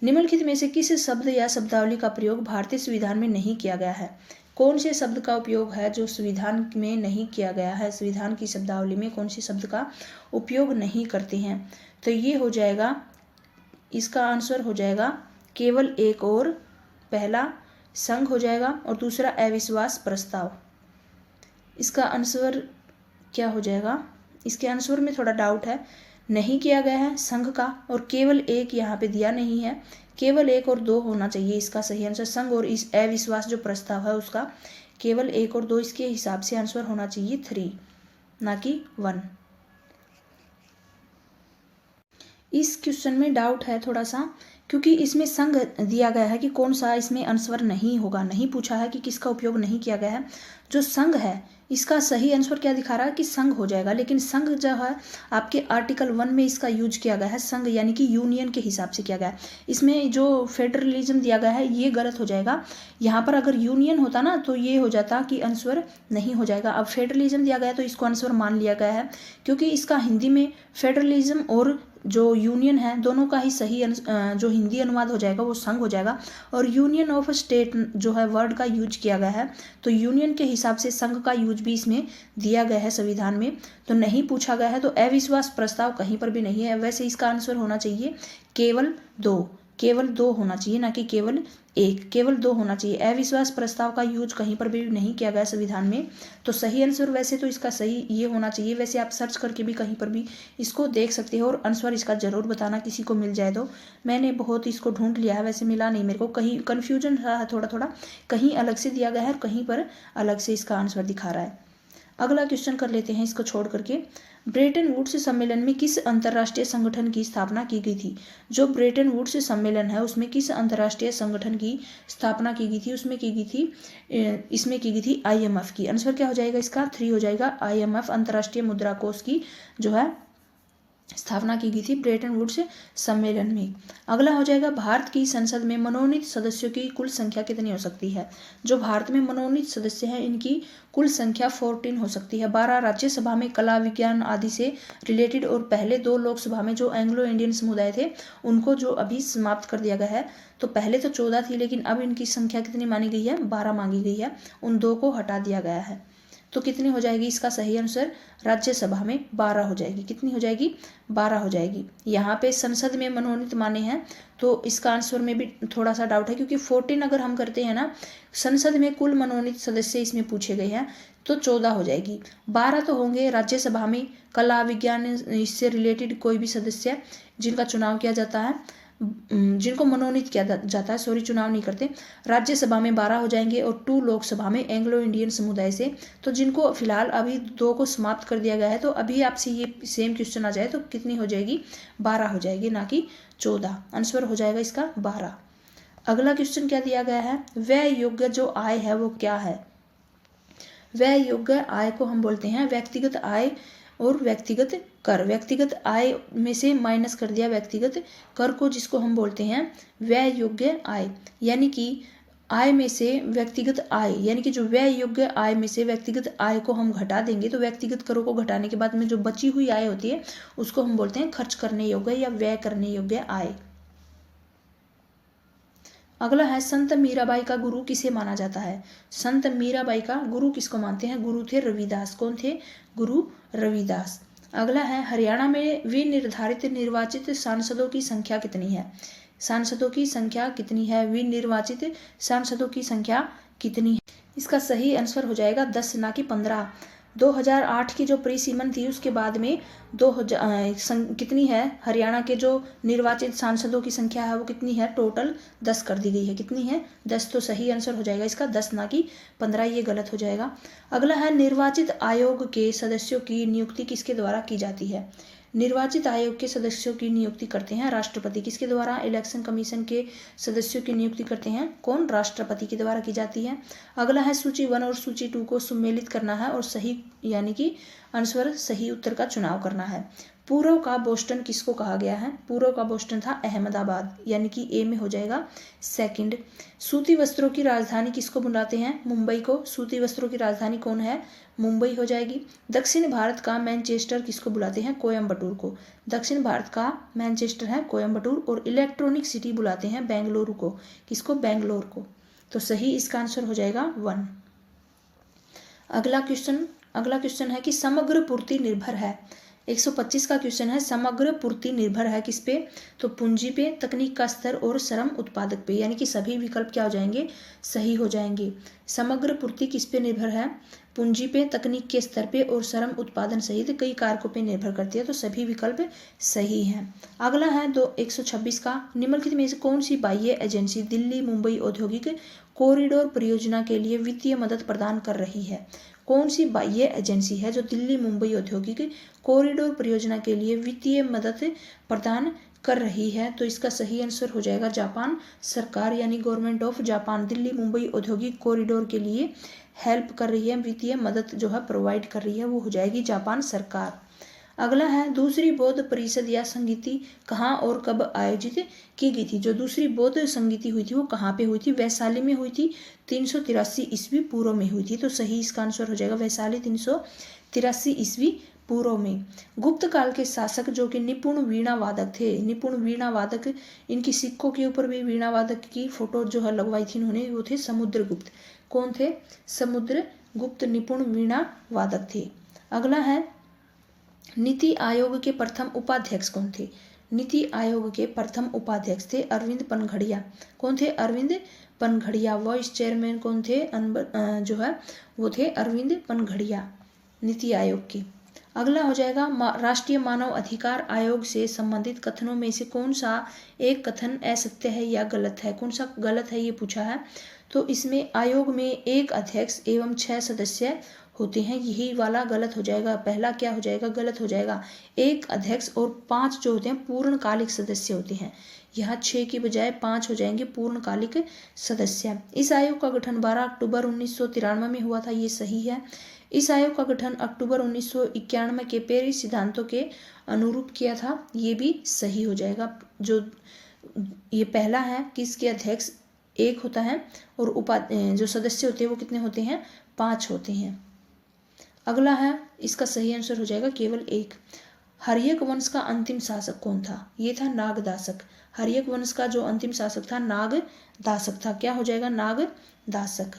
निम्नलिखित में से किस शब्द या शब्दावली का प्रयोग भारतीय संविधान में नहीं किया गया है। कौन से शब्द का उपयोग है जो संविधान में नहीं किया गया है, संविधान की शब्दावली में कौन से शब्द का उपयोग नहीं करते हैं। तो ये हो जाएगा, इसका आंसर हो जाएगा केवल एक और, पहला संघ हो जाएगा और दूसरा अविश्वास प्रस्ताव। इसका आंसर क्या हो जाएगा, इसके आंसर में थोड़ा डाउट है, नहीं किया गया है संघ का, और केवल एक यहाँ पे दिया नहीं है, केवल एक और दो होना चाहिए इसका सही आंसर। संघ और इस अविश्वास जो प्रस्ताव है उसका केवल एक और दो, इसके हिसाब से आंसर होना चाहिए 3 ना कि 1। इस क्वेश्चन में डाउट है थोड़ा सा क्योंकि इसमें संघ दिया गया है कि कौन सा इसमें आंसर नहीं होगा, नहीं पूछा है कि किसका उपयोग नहीं किया गया है। जो संघ है इसका सही आंसर क्या दिखा रहा है कि संघ हो जाएगा, लेकिन संघ जो है आपके आर्टिकल 1 में इसका यूज किया गया है, संघ यानी कि यूनियन के हिसाब से किया गया है। इसमें जो फेडरलिज्म दिया गया है ये गलत हो जाएगा। यहाँ पर अगर यूनियन होता ना तो ये हो जाता कि आंसर नहीं हो जाएगा। अब फेडरलिज्म दिया गया है तो इसको आंसर मान लिया गया है, क्योंकि इसका हिंदी में फेडरलिज्म और जो यूनियन है दोनों का ही सही जो हिंदी अनुवाद हो जाएगा वो संघ हो जाएगा। और यूनियन ऑफ स्टेट जो है वर्ड का यूज किया गया है, तो यूनियन के हिसाब से संघ का यूज भी इसमें दिया गया है संविधान में, तो नहीं पूछा गया है। तो अविश्वास प्रस्ताव कहीं पर भी नहीं है। वैसे इसका आंसर होना चाहिए केवल 2, केवल 2 होना चाहिए, ना कि केवल 1, केवल 2 होना चाहिए। अविश्वास प्रस्ताव का यूज कहीं पर भी नहीं किया गया संविधान में। तो सही आंसर वैसे तो इसका सही ये होना चाहिए। वैसे आप सर्च करके भी कहीं पर भी इसको देख सकते हो और आंसर इसका जरूर बताना किसी को मिल जाए तो। मैंने बहुत इसको ढूंढ लिया है, वैसे मिला नहीं मेरे को, कहीं कन्फ्यूजन रहा है थोड़ा थोड़ा, कहीं अलग से दिया गया है और कहीं पर अलग से इसका आंसर दिखा रहा है। अगला क्वेश्चन कर लेते हैं इसको छोड़ करके। ब्रेटन वुड्स सम्मेलन में किस अंतर्राष्ट्रीय संगठन की स्थापना की गई थी? जो ब्रेटन वुड्स सम्मेलन है उसमें किस अंतर्राष्ट्रीय संगठन की स्थापना की गई थी? उसमें की गई थी, इसमें की गई थी IMF की। आंसर क्या हो जाएगा इसका? 3 हो जाएगा। IMF अंतर्राष्ट्रीय मुद्रा कोष की जो है स्थापना की गई थी ब्रेटन वुड्स सम्मेलन में। अगला हो जाएगा भारत की संसद में मनोनीत सदस्यों की कुल संख्या कितनी हो सकती है? जो भारत में मनोनीत सदस्य हैं इनकी कुल संख्या 14 हो सकती है। 12 राज्यसभा में कला विज्ञान आदि से रिलेटेड और पहले 2 लोकसभा में जो एंग्लो इंडियन समुदाय थे उनको जो अभी समाप्त कर दिया गया है। तो पहले तो 14 थी लेकिन अब इनकी संख्या कितनी मानी गई है? 12 मांगी गई है। उन 2 को हटा दिया गया है। तो कितनी हो जाएगी इसका सही आंसर? राज्यसभा में 12 हो जाएगी। कितनी हो जाएगी? 12 हो जाएगी। यहाँ पे संसद में मनोनीत माने हैं तो इसका आंसर में भी थोड़ा सा डाउट है, क्योंकि 14 अगर हम करते हैं ना, संसद में कुल मनोनीत सदस्य इसमें पूछे गए हैं तो 14 हो जाएगी। 12 तो होंगे राज्यसभा में कला विज्ञान इससे रिलेटेड कोई भी सदस्य जिनका चुनाव किया जाता है, जिनको मनोनीत किया जाता है, सॉरी चुनाव नहीं करते। राज्यसभा में 12 हो जाएंगे और 2 लोकसभा में एंग्लो इंडियन समुदाय से, तो जिनको फिलहाल अभी 2 को समाप्त कर दिया गया है। तो अभी आपसे ये सेम क्वेश्चन आ जाए तो कितनी हो जाएगी? 12 हो जाएगी, ना कि 14। आंसर हो जाएगा इसका 12। अगला क्वेश्चन क्या दिया गया है? व्यय योग्य जो आय है वो क्या है? व्यय योग्य आय को हम बोलते हैं व्यक्तिगत आय और व्यक्तिगत कर। व्यक्तिगत आय में से माइनस कर दिया व्यक्तिगत कर को, जिसको हम बोलते हैं व्यय योग्य आय। यानी कि आय में से व्यक्तिगत आय, यानी कि जो व्यय योग्य आय में से व्यक्तिगत आय को हम घटा देंगे तो व्यक्तिगत करों को घटाने के बाद में जो बची हुई आय होती है उसको हम बोलते हैं खर्च करने योग्य या व्यय करने योग्य आय। अगला है संत मीराबाई का गुरु किसे माना जाता है? संत मीराबाई का गुरु किसको मानते हैं? गुरु थे रविदास। कौन थे? गुरु रविदास। अगला है हरियाणा में विनिर्धारित निर्वाचित सांसदों की संख्या कितनी है? सांसदों की संख्या कितनी है? विनिर्वाचित सांसदों की संख्या कितनी है? इसका सही आंसर हो जाएगा 10, ना कि 15। 2008 की जो प्री सीमन थी उसके बाद में कितनी है हरियाणा के जो निर्वाचित सांसदों की संख्या है वो कितनी है? टोटल 10 कर दी गई है। कितनी है? 10। तो सही आंसर हो जाएगा इसका 10, ना कि 15। ये गलत हो जाएगा। अगला है निर्वाचित आयोग के सदस्यों की नियुक्ति किसके द्वारा की जाती है? निर्वाचित आयोग के सदस्यों की नियुक्ति करते हैं राष्ट्रपति। किसके द्वारा? इलेक्शन कमीशन के सदस्यों की नियुक्ति करते हैं कौन? राष्ट्रपति के द्वारा की जाती है। अगला है सूची 1 और सूची 2 को सम्मिलित करना है और सही यानी कि आंसर सही उत्तर का चुनाव करना है। पूर्व का बोस्टन किसको कहा गया है? पूर्व का बोस्टन था अहमदाबाद, यानी कि ए में हो जाएगा सेकंड। सूती वस्त्रों की राजधानी किसको बुलाते हैं? मुंबई को। सूती वस्त्रों की राजधानी कौन है? मुंबई हो जाएगी। दक्षिण भारत का मैनचेस्टर किसको बुलाते हैं? कोयम्बटूर को। दक्षिण भारत का मैनचेस्टर है कोयम्बटूर। और इलेक्ट्रॉनिक सिटी बुलाते हैं बेंगलुरु को। किसको? बेंगलोर को। तो सही इसका आंसर हो जाएगा 1। अगला क्वेश्चन है कि समग्र पूर्ति निर्भर है। 125 का क्वेश्चन है समग्र पूर्ति निर्भर है किस पे? तो पूंजी पे, तकनीक का स्तर और श्रम उत्पादक पे। यानी कि सभी विकल्प क्या हो जाएंगे? सही हो जाएंगे। समग्र पूर्ति किस पे निर्भर है? पूंजी पे, तकनीक के स्तर पे और श्रम उत्पादन सहित कई कारकों पे निर्भर करती है। तो सभी विकल्प सही हैं। अगला है 126 का, निम्नलिखित में से कौन सी बाह्य एजेंसी दिल्ली मुंबई औद्योगिक कॉरिडोर परियोजना के लिए वित्तीय मदद प्रदान कर रही है? कौन सी बाह्य एजेंसी है जो दिल्ली मुंबई औद्योगिक कॉरिडोर परियोजना के लिए वित्तीय मदद प्रदान कर रही है, तो इसका सही आंसर हो जाएगा जापान सरकार, यानी government of Japan Delhi Mumbai औद्योगिक कॉरिडोर के लिए हेल्प कर रही है, वित्तीय मदद जो है प्रोवाइड कर रही है, वो हो जाएगी जापान सरकार। अगला है दूसरी बौद्ध परिषद या संगीति कहाँ और कब आयोजित की गई थी। जो दूसरी बौद्ध संगीति हुई थी वो कहाँ पे हुई थी, वैशाली में हुई थी, 383 ईस्वी पूर्व में हुई थी, तो सही इसका आंसर हो जाएगा वैशाली 383 ईस्वी पूर्व में। गुप्त काल के शासक जो कि निपुण वीणा वादक थे, निपुण वीणा वादक, इनकी सिक्कों के ऊपर भी वीणा वादक की फोटो जो है लगवाई थी इन्होंने, वो थे समुद्रगुप्त। कौन थे, समुद्रगुप्त निपुण वीणा वादक थे। अगला है नीति आयोग के प्रथम उपाध्यक्ष कौन थे। नीति आयोग के प्रथम उपाध्यक्ष थे अरविंद पनघड़िया। कौन थे, अरविंद पनघड़िया। वाइस चेयरमैन कौन थे, जो है वो थे अरविंद पनघड़िया नीति आयोग के। अगला हो जाएगा राष्ट्रीय मानव अधिकार आयोग से संबंधित कथनों में से कौन सा एक कथन असत्य है या गलत है। कौन सा गलत है ये पूछा है, तो इसमें आयोग में एक अध्यक्ष एवं 6 सदस्य होते हैं, यही वाला गलत हो जाएगा। पहला क्या हो जाएगा, गलत हो जाएगा। एक अध्यक्ष और 5 जो होते हैं पूर्णकालिक सदस्य होते हैं, यहाँ 6 की बजाय 5 हो जाएंगे पूर्णकालिक सदस्य। इस आयोग का गठन 12 अक्टूबर 1993 में हुआ था, ये सही है। इस आयोग का गठन अक्टूबर 1991 के पेरिस सिद्धांतों के अनुरूप किया था, ये भी सही हो जाएगा। जो ये पहला है कि इसके अध्यक्ष एक होता है और जो सदस्य होते हैं वो कितने होते हैं, 5 होते हैं। अगला है, इसका सही आंसर हो जाएगा केवल एक। हर्यक वंश का अंतिम शासक कौन था, ये था नागदासक। हर्यक वंश का जो अंतिम शासक था नागदासक था। क्या हो जाएगा, नागदासक।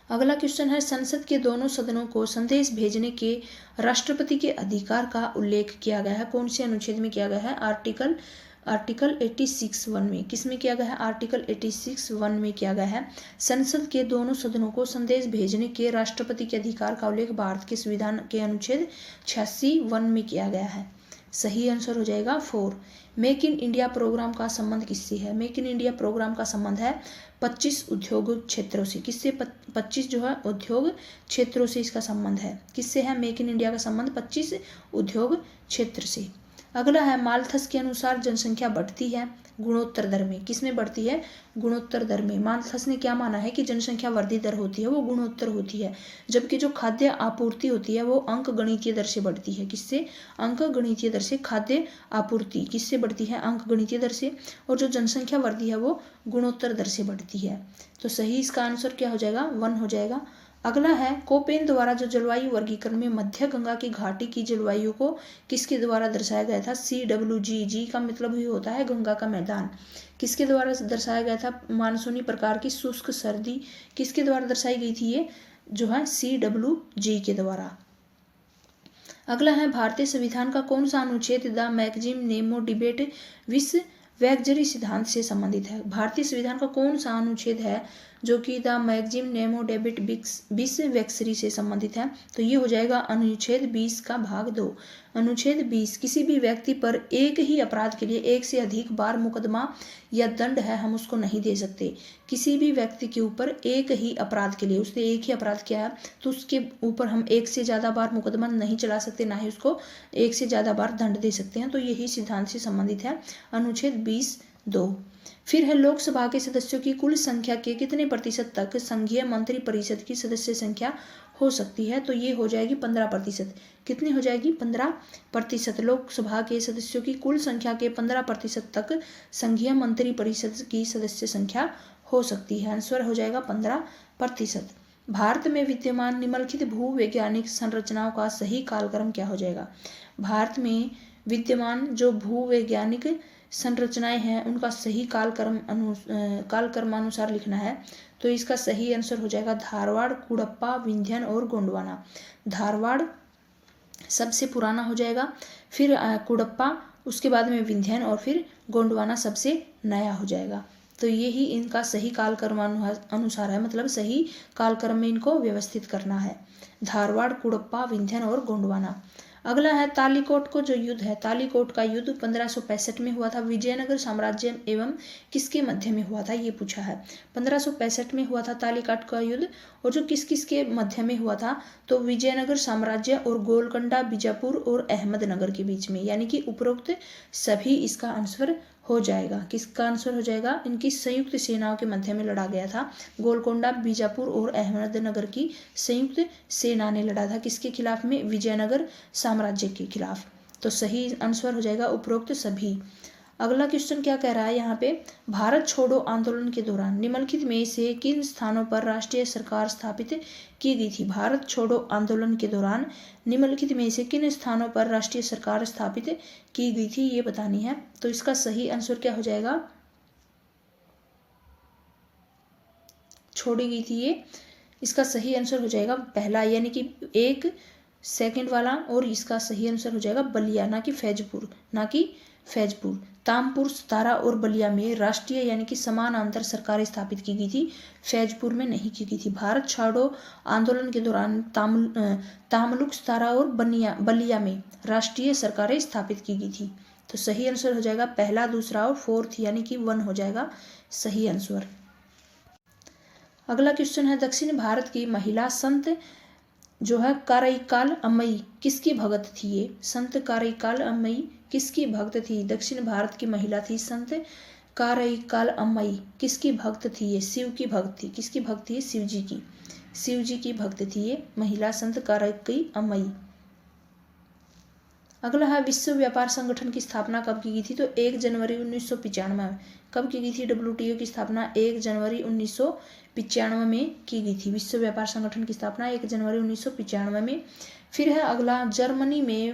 अगला क्वेश्चन है संसद के दोनों सदनों को संदेश भेजने के राष्ट्रपति के अधिकार का उल्लेख किया गया है। कौन से अनुच्छेद में किया गया है, आर्टिकल 86(1) में। किसमें किया गया है, आर्टिकल 86(1) में किया गया है। संसद के दोनों सदनों को संदेश भेजने के राष्ट्रपति के अधिकार का उल्लेख भारत के संविधान के अनुच्छेद 86(1) में किया गया है। सही आंसर हो जाएगा 4। मेक इन इंडिया प्रोग्राम का संबंध किससे है। मेक इन इंडिया प्रोग्राम का संबंध है 25 उद्योग क्षेत्रों से। किससे, 25 जो है उद्योग क्षेत्रों से इसका संबंध है। किससे है मेक इन इंडिया का संबंध, 25 उद्योग क्षेत्र से। अगला है माल्थस के अनुसार जनसंख्या बढ़ती है गुणोत्तर दर में। किसमें बढ़ती है, गुणोत्तर दर में। माल्थस ने क्या माना है कि जनसंख्या वृद्धि दर होती है वो गुणोत्तर होती है, जबकि जो खाद्य आपूर्ति होती है वो अंक गणितीय दर से बढ़ती है। किससे, अंक गणितीय दर से। खाद्य आपूर्ति किससे बढ़ती है, अंक गणितीय दर से। और जो जनसंख्या वृद्धि है वो गुणोत्तर दर से बढ़ती है। तो सही इसका आंसर क्या हो जाएगा, 1 हो जाएगा। अगला है कोपेन द्वारा जो जलवायु वर्गीकरण में मध्य गंगा की घाटी की जलवायु को किसके द्वारा दर्शाया गया था, CWG। जी का मतलब ही होता है गंगा का मैदान। किसके द्वारा दर्शाया गया था, मानसूनी प्रकार की शुष्क सर्दी किसके द्वारा दर्शाई गई थी, ये जो है CWG के द्वारा। अगला है भारतीय संविधान का कौन सा अनुच्छेद द मैक्सिम नेमो डिबेट विश्व वैक्जरी सिद्धांत से संबंधित है। भारतीय संविधान का कौन सा अनुच्छेद है जो कि द मैक्सिम नेमो डेबिट विश्व वैक्सरी से संबंधित है, तो ये हो जाएगा अनुच्छेद 20 का भाग 2। अनुच्छेद 20 किसी भी व्यक्ति पर एक ही अपराध के लिए एक से अधिक बार मुकदमा या दंड है हम उसको नहीं दे सकते। किसी भी व्यक्ति के ऊपर एक ही अपराध के लिए, उसने एक ही अपराध किया है तो उसके ऊपर हम एक से ज़्यादा बार मुकदमा नहीं चला सकते, ना ही उसको एक से ज़्यादा बार दंड दे सकते हैं। तो यही सिद्धांत से संबंधित है अनुच्छेद 20(2). फिर है लोकसभा के सदस्यों की कुल संख्या के कितने प्रतिशत तक संघीय मंत्री परिषद की सदस्य संख्या हो सकती है, तो ये हो जाएगी 15%। कितनी हो जाएगी, 15%। लोकसभा के सदस्यों की कुल संख्या के 15% तक संघीय मंत्री परिषद की सदस्य संख्या हो सकती है। आंसर हो जाएगा 15%। भारत में विद्यमान निम्नलिखित भूवैज्ञानिक संरचनाओं का सही कालक्रम क्या हो जाएगा। भारत में विद्यमान जो भूवैज्ञानिक संरचनाएं हैं उनका सही कालक्रमानुसार लिखना है, तो इसका सही आंसर हो जाएगा धारवाड़, कुडप्पा, विंध्यन और गोंडवाना। धारवाड़ सबसे पुराना हो जाएगा, फिर कुडप्पा, उसके बाद में विंध्यन और फिर गोंडवाना सबसे नया हो जाएगा। तो ये ही इनका सही कालक्रमानुसार है, मतलब सही कालक्रम में इनको व्यवस्थित करना है, धारवाड़, कुडप्पा, विंध्यन और गोंडवाना। अगला है तालीकोट को जो युद्ध है, तालीकोट का युद्ध 1565 में हुआ था, विजयनगर साम्राज्य एवं किसके मध्य में हुआ था, ये पूछा है। 1565 में हुआ था तालीकोट का युद्ध, और जो किस किस के मध्य में हुआ था, तो विजयनगर साम्राज्य और गोलकोंडा, बीजापुर और अहमदनगर के बीच में, यानी कि उपरोक्त सभी इसका आंसर हो जाएगा। किसका आंसर हो जाएगा, इनकी संयुक्त सेनाओं के मध्य में लड़ा गया था। गोलकोंडा, बीजापुर और अहमदनगर की संयुक्त सेना ने लड़ा था किसके खिलाफ में, विजयनगर साम्राज्य के खिलाफ। तो सही आंसर हो जाएगा उपरोक्त सभी। अगला क्वेश्चन क्या कह रहा है यहाँ पे, भारत छोड़ो आंदोलन के दौरान निम्नलिखित में से किन स्थानों पर राष्ट्रीय सरकार स्थापित की गई थी। भारत छोड़ो आंदोलन के दौरान निम्नलिखित में से किन स्थानों पर राष्ट्रीय सरकार स्थापित की गई थी, ये बतानी है। तो इसका सही आंसर क्या हो जाएगा, छोड़ी गई थी ये, इसका सही आंसर हो जाएगा पहला, यानी कि एक सेकंड वाला, और इसका सही आंसर हो जाएगा बलिया, ना कि फैजपुर, ना कि फैजपुर। तामपुर, सतारा और बलिया में राष्ट्रीय यानी कि समानांतर सरकारें स्थापित की गई थी, फैजपुर में नहीं की गई थी। भारत छोड़ो आंदोलन के दौरान तामलुक, सतारा और बलिया में राष्ट्रीय सरकारें स्थापित की गई थी। तो सही आंसर हो जाएगा पहला, दूसरा और फोर्थ, यानी कि 1 हो जाएगा सही आंसर। अगला क्वेश्चन है, दक्षिण भारत की महिला संत जो है कारईकाल अम्मई किसकी भगत थी। ये संत कारईकाल अम्मई किसकी भक्त थी, दक्षिण भारत की महिला थी संत कारईकाल अम्मई, किसकी भक्त थी ये, शिव की भक्त थी। किसकी भक्त थी, शिव जी की, शिव जी की भक्त थी ये महिला संत कारईकाल अम्मई। अगला है, विश्व व्यापार संगठन की स्थापना कब की गई थी, तो 1 जनवरी 1995 में। कब की गई थी WTO की स्थापना, 1 जनवरी 1995 में की गई थी। विश्व व्यापार संगठन की स्थापना 1 जनवरी 1995 में। फिर है अगला, जर्मनी में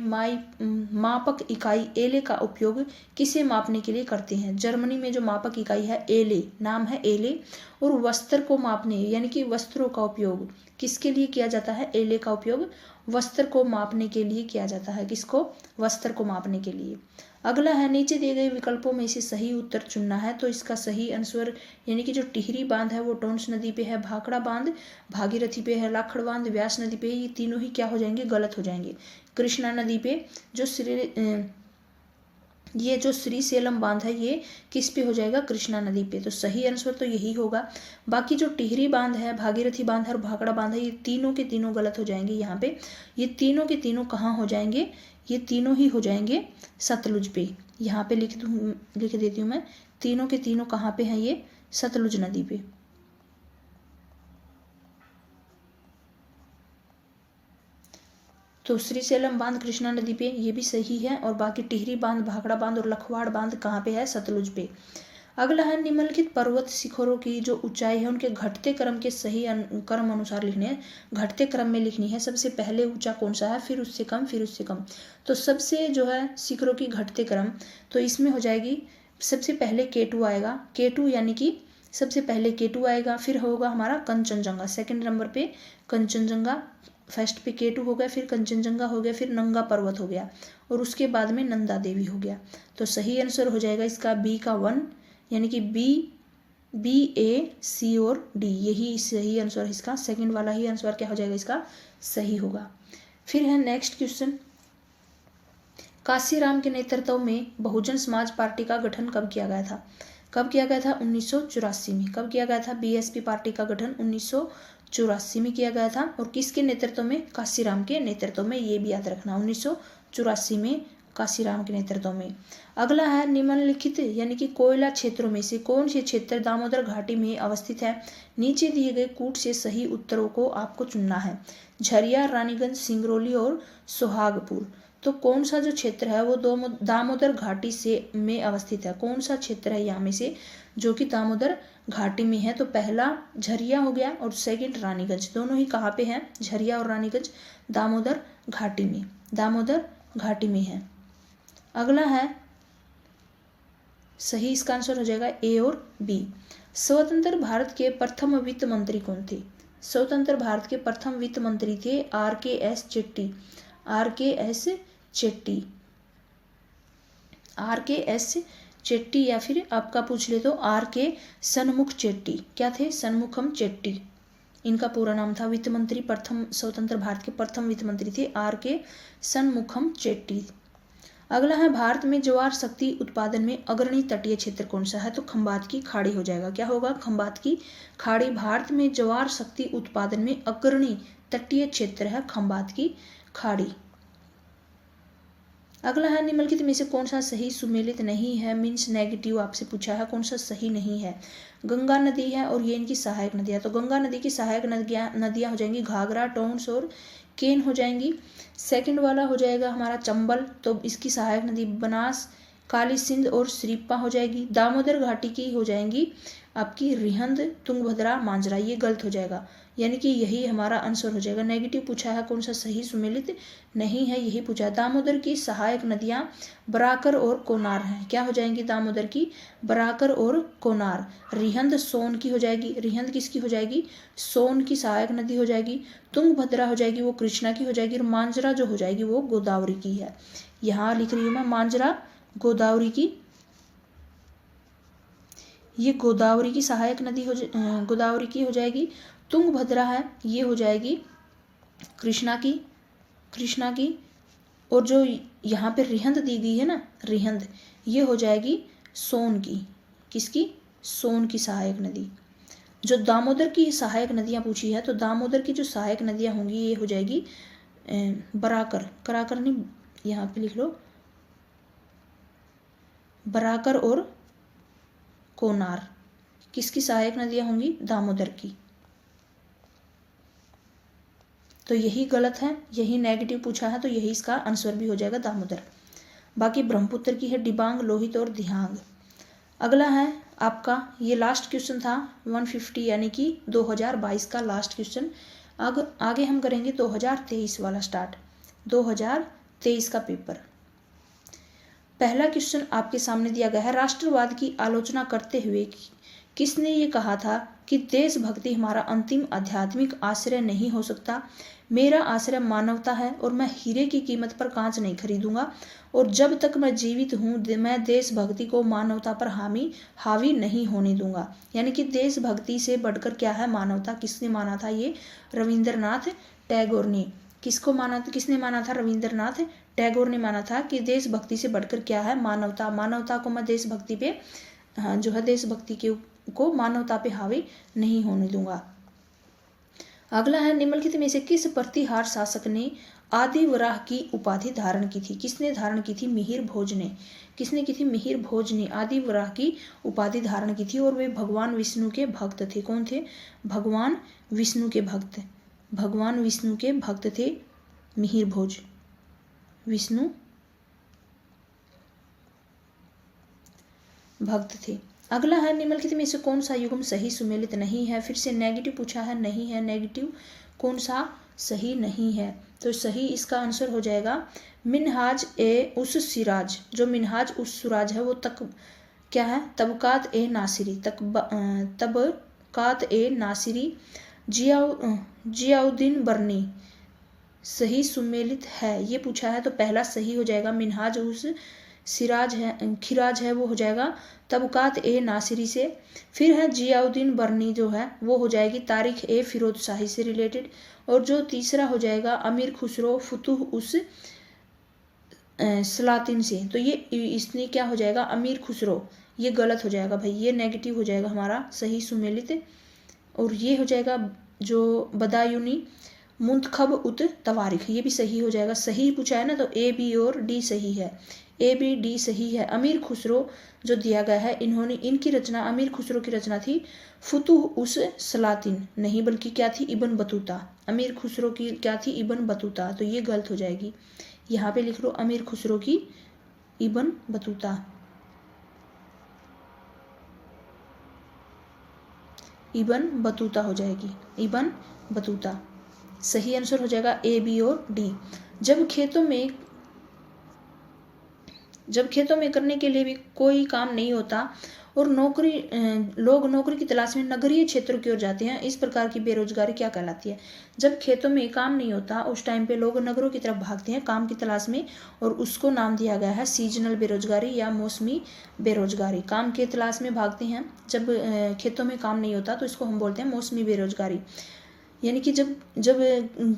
मापक इकाई एले का उपयोग किसे मापने के लिए करते हैं। जर्मनी में जो मापक इकाई है एले, नाम है एले, और वस्त्र को मापने यानी कि वस्त्रों का उपयोग किसके लिए किया जाता है, एले का उपयोग वस्त्र को मापने के लिए किया जाता है। किसको, वस्त्र को मापने के लिए। अगला है, नीचे दिए गए विकल्पों में से सही उत्तर चुनना है। तो इसका सही आंसर यानी कि जो टिहरी बांध है वो टोंस नदी पे है, भाखड़ा बांध भागीरथी पे है, लाखड़ बांध व्यास नदी पे, ये तीनों ही क्या हो जाएंगे, गलत हो जाएंगे। कृष्णा नदी पे ये जो श्रीशैलम बांध है ये किस पे हो जाएगा, कृष्णा नदी पे। तो सही आंसर तो यही होगा। बाकी जो टिहरी बांध है, भागीरथी बांध है और भाखड़ा बांध है, ये तीनों के तीनों गलत हो जाएंगे। यहाँ पे ये तीनों के तीनों कहाँ हो जाएंगे, ये तीनों ही हो जाएंगे सतलुज पे। यहाँ पे लिख देती हूँ मैं, तीनों के तीनों कहाँ पे हैं, ये सतलुज नदी पे। तो श्रीशैलम बांध कृष्णा नदी पे, ये भी सही है। और बाकी टिहरी बांध, भाखड़ा बांध और लखवाड़ बांध कहाँ पे है, सतलुज पे। अगला है, निम्नलिखित पर्वत शिखरों की जो ऊंचाई है उनके घटते क्रम के सही क्रम अनुसार लिखने हैं। घटते क्रम में लिखनी है, सबसे पहले ऊंचा कौन सा है, फिर उससे कम, फिर उससे कम। तो सबसे जो है शिखरों की घटते क्रम, तो इसमें हो जाएगी सबसे पहले K2 आएगा, K2 यानी कि सबसे पहले K2 आएगा, फिर होगा हमारा कंचनजंगा, सेकंड नंबर पे कंचनजंगा, फर्स्ट पे K2 हो गया, फिर कंचनजंगा हो गया, फिर नंगा पर्वत हो गया, और उसके बाद में नंदा देवी हो गया। तो सही आंसर हो जाएगा इसका B का 1, यानी कि B A C और D, यही सही आंसर है इसका। सेकंड वाला ही आंसर क्या हो जाएगा इसका, सही होगा। फिर है नेक्स्ट क्वेश्चन, काशीराम के नेतृत्व में बहुजन समाज पार्टी का गठन कब किया गया था। कब किया गया था, 1984 में। कब किया गया था, BSP पार्टी का गठन 1984 में किया गया था। और किसके नेतृत्व में, काशीराम के नेतृत्व में, ये भी याद रखना, 1984 में काशीराम के नेतृत्व में। अगला है, निम्नलिखित यानी कि कोयला क्षेत्रों में से कौन से क्षेत्र दामोदर घाटी में अवस्थित है। नीचे दिए गए कूट से सही उत्तरों को आपको चुनना है। झरिया, रानीगंज, सिंगरौली और सोहागपुर। तो कौन सा जो क्षेत्र है वो दामोदर घाटी से में अवस्थित है, कौन सा क्षेत्र है यहाँ में से जो कि दामोदर घाटी में है। तो पहला झरिया हो गया और सेकंड रानीगंज, दोनों ही कहाँ पे हैं, झरिया और रानीगंज दामोदर घाटी में, दामोदर घाटी में है। अगला है, सही इसका आंसर हो जाएगा A और B। स्वतंत्र भारत के प्रथम वित्त मंत्री कौन थे। स्वतंत्र भारत के प्रथम वित्त मंत्री थे RKS Chetty, RKS Chetty, RKS Chetty, या फिर आपका पूछ ले तो RK सन्मुख चेट्टी। क्या थे, सन्मुखम चेट्टी, इनका पूरा नाम था। वित्त मंत्री प्रथम स्वतंत्र भारत के प्रथम वित्त मंत्री थे R.K. शनमुखम चेट्टी। अगला है भारत में ज्वार शक्ति उत्पादन में अग्रणी तटीय क्षेत्र कौन सा है? तो खंबात की खाड़ी हो जाएगा। क्या होगा? खंबात की खाड़ी भारत में ज्वार शक्ति उत्पादन में अग्रणी तटीय क्षेत्र है खंबात की खाड़ी। अगला है निम्नलिखित में से कौन सा सही सुमेलित नहीं है, मीन्स नेगेटिव आपसे पूछा है, कौन सा सही नहीं है? गंगा नदी है और ये इनकी सहायक नदियाँ, तो गंगा नदी की सहायक नदियाँ हो जाएंगी घाघरा, टोंस और केन हो जाएंगी। सेकंड वाला हो जाएगा हमारा चंबल, तो इसकी सहायक नदी बनास, काली सिंध और श्रीप्पा हो जाएगी। दामोदर घाटी की हो जाएंगी आपकी रिहंद, तुंगभद्रा, मांजरा, ये गलत हो जाएगा, यानी कि यही हमारा आंसर हो जाएगा। नेगेटिव पूछा है, कौन सा सही सुमेलित नहीं है, यही पूछा है। दामोदर की सहायक नदियां बराकर और कोनार हैं। क्या हो जाएंगी? दामोदर की बराकर और कोनार। रिहंद सोन की हो जाएगी, रिहंद किसकी हो जाएगी? सोन की सहायक नदी हो जाएगी। तुंगभद्रा हो जाएगी वो कृष्णा की हो जाएगी, और मांजरा जो हो जाएगी वो गोदावरी की है। यहाँ लिख रही हूँ मैं मांजरा गोदावरी की, ये गोदावरी की सहायक नदी गोदावरी की हो जाएगी। तुंगभद्रा है ये हो जाएगी कृष्णा की, और जो यहाँ पे रिहंद दी गई है ना, रिहंद, ये हो जाएगी सोन की। किसकी? सोन की सहायक नदी। जो दामोदर की सहायक नदियाँ पूछी है, तो दामोदर की जो सहायक नदियाँ होंगी ये हो जाएगी कराकर नहीं, यहाँ पे लिख लो बराकर और कोनार। किसकी सहायक नदियाँ होंगी? दामोदर की। तो यही गलत है, यही नेगेटिव पूछा है, तो यही इसका आंसर भी हो जाएगा दामोदर। बाकी ब्रह्मपुत्र की है डिबांग, लोहित और दिहांग। अगला है आपका, ये लास्ट क्वेश्चन था 150, यानी कि 2022 का लास्ट क्वेश्चन। आगे हम करेंगे 2023 वाला स्टार्ट, 2023 का पेपर। पहला क्वेश्चन आपके सामने दिया गया है, राष्ट्रवाद की आलोचना करते हुए किसने ये कहा था कि देशभक्ति हमारा अंतिम आध्यात्मिक आश्रय नहीं हो सकता। मेरा आश्रय मानवता है और मैं हीरे की कीमत पर कांच नहीं खरीदूंगा, और जब तक मैं जीवित हूँ मैं देशभक्ति को मानवता पर हावी नहीं होने दूंगा। यानी कि देशभक्ति से बढ़कर क्या है? मानवता। किसने माना था? ये रविंद्रनाथ टैगोर ने। किसने माना था? रविंद्रनाथ टैगोर ने माना था कि देशभक्ति से बढ़कर क्या है? मानवता। मानवता को मैं देशभक्ति पे जो है देशभक्ति को मानवता पे हावी नहीं होने दूंगा। अगला है, निम्नलिखित में से किस प्रतिहार शासक ने आदिवराह की उपाधि धारण की थी? किसने धारण की थी? मिहिर भोज ने। किसने की थी? मिहिर भोज ने आदिवराह की उपाधि धारण की थी, और वे भगवान विष्णु के भक्त थे। कौन थे? भगवान विष्णु के भक्त। भगवान विष्णु के भक्त थे मिहिर भोज, विष्णु भक्त थे। अगला है, निम्नलिखित में से कौन सा युग्म सही सुमेलित नहीं है? फिर से नेगेटिव पूछा है, नहीं है नेगेटिव। कौन सा सही नहीं है? तो सही इसका आंसर हो जाएगा मिनहाज ए उस सिराज। जो मिनहाज उस सिराज है वो क्या है? तबकात ए नासिरी। तबकात ए नासिरी जियाउद्दीन बर्नी सही सुमेलित है, ये पूछा है। तो पहला सही हो जाएगा मिनहाज उस खिराज है वो हो जाएगा तबकात ए नासिरी से। फिर है जियाउद्दीन बर्नी जो है वो हो जाएगी तारीख ए फिरोज शाही से रिलेटेड। और जो तीसरा हो जाएगा अमीर खुसरो फुतुह उस सलातिन से। तो ये इसने क्या हो जाएगा? अमीर खुसरो। ये गलत हो जाएगा भाई, ये नेगेटिव हो जाएगा हमारा सही सुमेलित। और ये हो जाएगा जो बदायूनी मुंतखब उत तवारिख, ये भी सही हो जाएगा। सही पूछा है ना, तो ए बी और डी सही है। ए बी डी सही है। अमीर खुसरो जो दिया गया है, इनकी रचना, अमीर खुसरो की रचना थी फुतुह उस सलातिन, नहीं बल्कि क्या थी? Ibn Battuta. अमीर खुसरो की क्या थी? Ibn Battuta. तो ये गलत हो जाएगी, यहाँ पे लिख लो अमीर खुसरो की इब्न बतूता। इब्न बतूता हो जाएगी, इब्न बतूता। सही आंसर हो जाएगा ए बी और डी। जब खेतों में करने के लिए भी कोई काम नहीं होता और लोग नौकरी की तलाश में नगरीय क्षेत्रों की ओर जाते हैं, इस प्रकार की बेरोजगारी क्या कहलाती है? जब खेतों में काम नहीं होता उस टाइम पे लोग नगरों की तरफ भागते हैं काम की तलाश में, और उसको नाम दिया गया है सीजनल बेरोजगारी या मौसमी बेरोजगारी। काम की तलाश में भागते हैं जब खेतों में काम नहीं होता तो इसको हम बोलते हैं मौसमी बेरोजगारी। यानी कि जब जब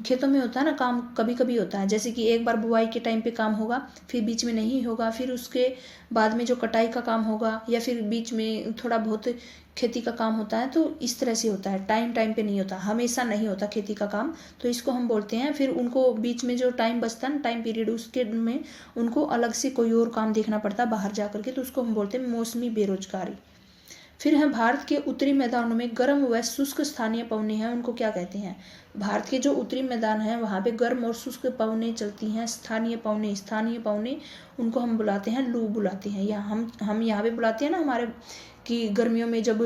खेतों में होता है ना काम, कभी कभी होता है जैसे कि एक बार बुआई के टाइम पे काम होगा, फिर बीच में नहीं होगा, फिर उसके बाद में जो कटाई का काम होगा, या फिर बीच में थोड़ा बहुत खेती का काम होता है। तो इस तरह से होता है, टाइम टाइम पे नहीं होता, हमेशा नहीं होता खेती का काम। तो इसको हम बोलते हैं, फिर उनको बीच में जो टाइम बचता है ना, टाइम पीरियड, उसके में उनको अलग से कोई और काम देखना पड़ता है बाहर जा करके, तो उसको हम बोलते हैं मौसमी बेरोजगारी। फिर है भारत के उत्तरी मैदानों में गर्म व शुष्क स्थानीय पवनें हैं, उनको क्या कहते हैं? भारत के जो उत्तरी मैदान हैं वहाँ पे गर्म और शुष्क पवनें चलती हैं, स्थानीय पवनें उनको हम बुलाते हैं लू बुलाते हैं। या हम यहाँ पे बुलाते हैं ना हमारे कि गर्मियों में जब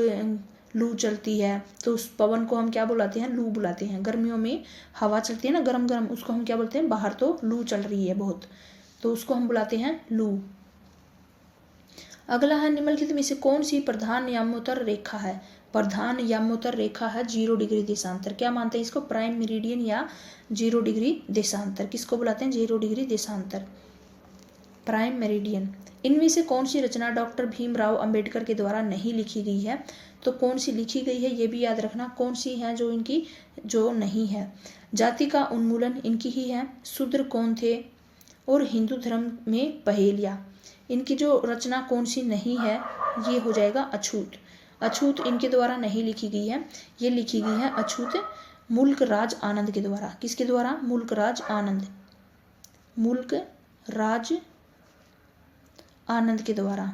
लू चलती है तो उस पवन को हम क्या बुलाते हैं? लू बुलाते हैं। गर्मियों में हवा चलती है ना गरम गरम, उसको हम क्या बोलते हैं? बाहर तो लू चल रही है बहुत, तो उसको हम बुलाते हैं लू। अगला है, निम्नलिखित में से कौन सी प्रधान यामोत्तर रेखा है? प्रधान यामोत्तर रेखा है 0 डिग्री देशांतर। क्या मानते हैं इसको? प्राइम मेरिडियन या 0 डिग्री देशांतर। किसको बुलाते हैं? 0 डिग्री देशांतर, प्राइम मेरिडियन। इनमें से कौन सी रचना डॉक्टर भीमराव अंबेडकर के द्वारा नहीं लिखी गई है? तो कौन सी लिखी गई है ये भी याद रखना, कौन सी है जो इनकी जो नहीं है। जाति का उन्मूलन इनकी ही है, शूद्र कौन थे, और हिंदू धर्म में पहेलियाँ। इनकी जो रचना कौन सी नहीं है ये हो जाएगा अछूत। अछूत इनके द्वारा नहीं लिखी गई है, ये लिखी गई है अछूत मुल्क राज आनंद के द्वारा। किसके द्वारा? मुल्क राज आनंद, मुल्क राज आनंद के द्वारा।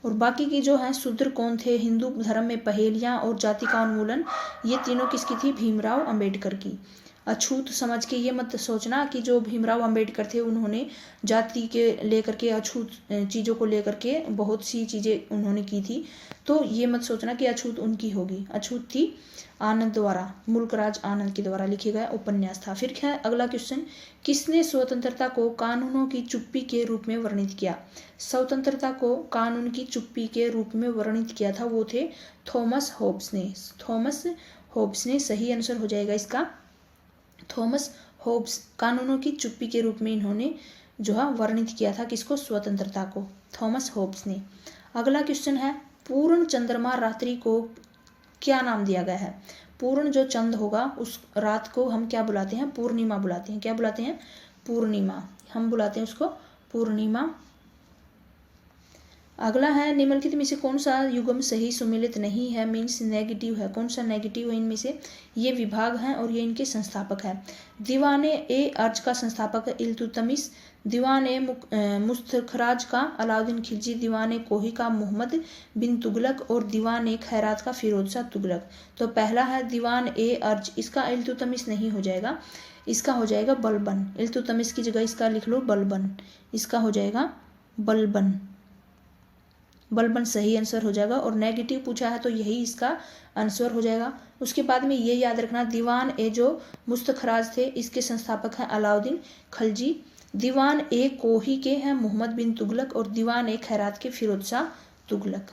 और बाकी की जो है शूद्र कौन थे, हिंदू धर्म में पहेलियाँ और जाति का उन्मूलन, ये तीनों किसकी थी? भीमराव अंबेडकर की। अछूत समझ के ये मत सोचना कि जो भीमराव अंबेडकर थे उन्होंने जाति के लेकर के, अछूत चीज़ों को लेकर के बहुत सी चीज़ें उन्होंने की थी, तो ये मत सोचना कि अछूत उनकी होगी। अछूत थी आनंद द्वारा, मुल्कराज आनंद के द्वारा लिखे गया उपन्यास था। फिर क्या है अगला क्वेश्चन, किसने स्वतंत्रता को कानूनों की चुप्पी के रूप में वर्णित किया? स्वतंत्रता को कानून की चुप्पी के रूप में वर्णित किया था वो थे थॉमस होब्स ने। थॉमस होब्स ने सही आंसर हो जाएगा इसका। थॉमस होब्स कानूनों की चुप्पी के रूप में इन्होंने जो है वर्णित किया था किसको? स्वतंत्रता को, थॉमस होब्स ने। अगला क्वेश्चन है, पूर्ण चंद्रमा रात्रि को क्या नाम दिया गया है? पूर्ण जो चंद होगा उस रात को हम क्या बुलाते हैं? पूर्णिमा बुलाते हैं। क्या बुलाते हैं? पूर्णिमा, हम बुलाते हैं उसको पूर्णिमा। अगला है, निम्नलिखित में से कौन सा युग्म सही सुमेलित नहीं है, मीन्स नेगेटिव है? कौन सा नेगेटिव है इनमें से? ये विभाग हैं और ये इनके संस्थापक है। दीवाने ए अर्ज का संस्थापक इल्तुतमिश, दीवाने मुस्तखराज का अलाउद्दीन खिलजी, दीवाने कोही का मोहम्मद बिन तुगलक, और दीवाने खैरात का फिरोज शाह तुगलक। तो पहला है दीवान ए अर्ज, इसका इल्तुतमिश नहीं हो जाएगा, इसका हो जाएगा बलबन। इल्तुतमिश की जगह इसका लिख लो बलबन, इसका हो जाएगा बलबन। बलबन सही आंसर हो जाएगा, और नेगेटिव पूछा है तो यही इसका आंसर हो जाएगा। उसके बाद में ये याद रखना, दीवान ए जो मुस्तखराज थे इसके संस्थापक हैं अलाउद्दीन खिलजी, दीवान ए कोही के हैं मोहम्मद बिन तुगलक, और दीवान ए खैरात के फिरोज शाह तुगलक।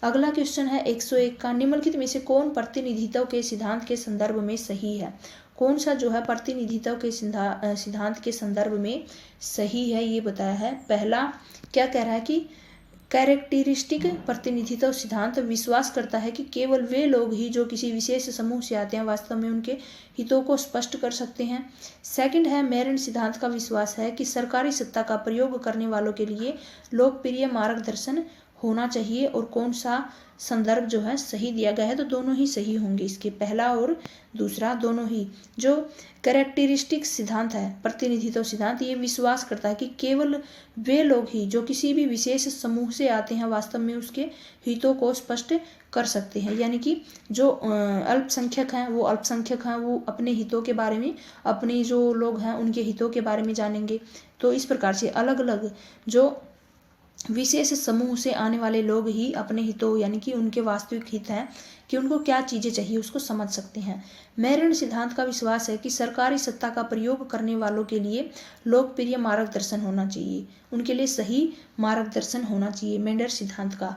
अगला क्वेश्चन है 101 का, निम्नलिखित में से कौन प्रतिनिधित्व के सिद्धांत के संदर्भ में सही है? कौन सा जो है प्रतिनिधित्व के सिद्धांत के संदर्भ में सही है ये बताया है। पहला क्या कह रहा है कि कैरेक्टरिस्टिक प्रतिनिधित्व सिद्धांत विश्वास करता है कि केवल वे लोग ही जो किसी विशेष समूह से आते हैं वास्तव में उनके हितों को स्पष्ट कर सकते हैं। सेकंड है, मेरिट सिद्धांत का विश्वास है कि सरकारी सत्ता का प्रयोग करने वालों के लिए लोकप्रिय मार्गदर्शन होना चाहिए। और कौन सा संदर्भ जो है सही दिया गया है, तो दोनों ही सही होंगे इसके, पहला और दूसरा दोनों ही। जो कैरेक्टरिस्टिक सिद्धांत है, प्रतिनिधित्व सिद्धांत, ये विश्वास करता है कि केवल वे लोग ही जो किसी भी विशेष समूह से आते हैं वास्तव में उसके हितों को स्पष्ट कर सकते हैं। यानी कि जो अल्पसंख्यक हैं वो अल्पसंख्यक हैं, वो अपने हितों के बारे में, अपने जो लोग हैं उनके हितों के बारे में जानेंगे। तो इस प्रकार से अलग अलग जो विशेष समूह से आने वाले लोग ही अपने हितों, यानी कि उनके वास्तविक हित हैं कि उनको क्या चीज़ें चाहिए उसको समझ सकते हैं। मेरिट सिद्धांत का विश्वास है कि सरकारी सत्ता का प्रयोग करने वालों के लिए लोकप्रिय मार्गदर्शन होना चाहिए, उनके लिए सही मार्गदर्शन होना चाहिए। मेरिट सिद्धांत का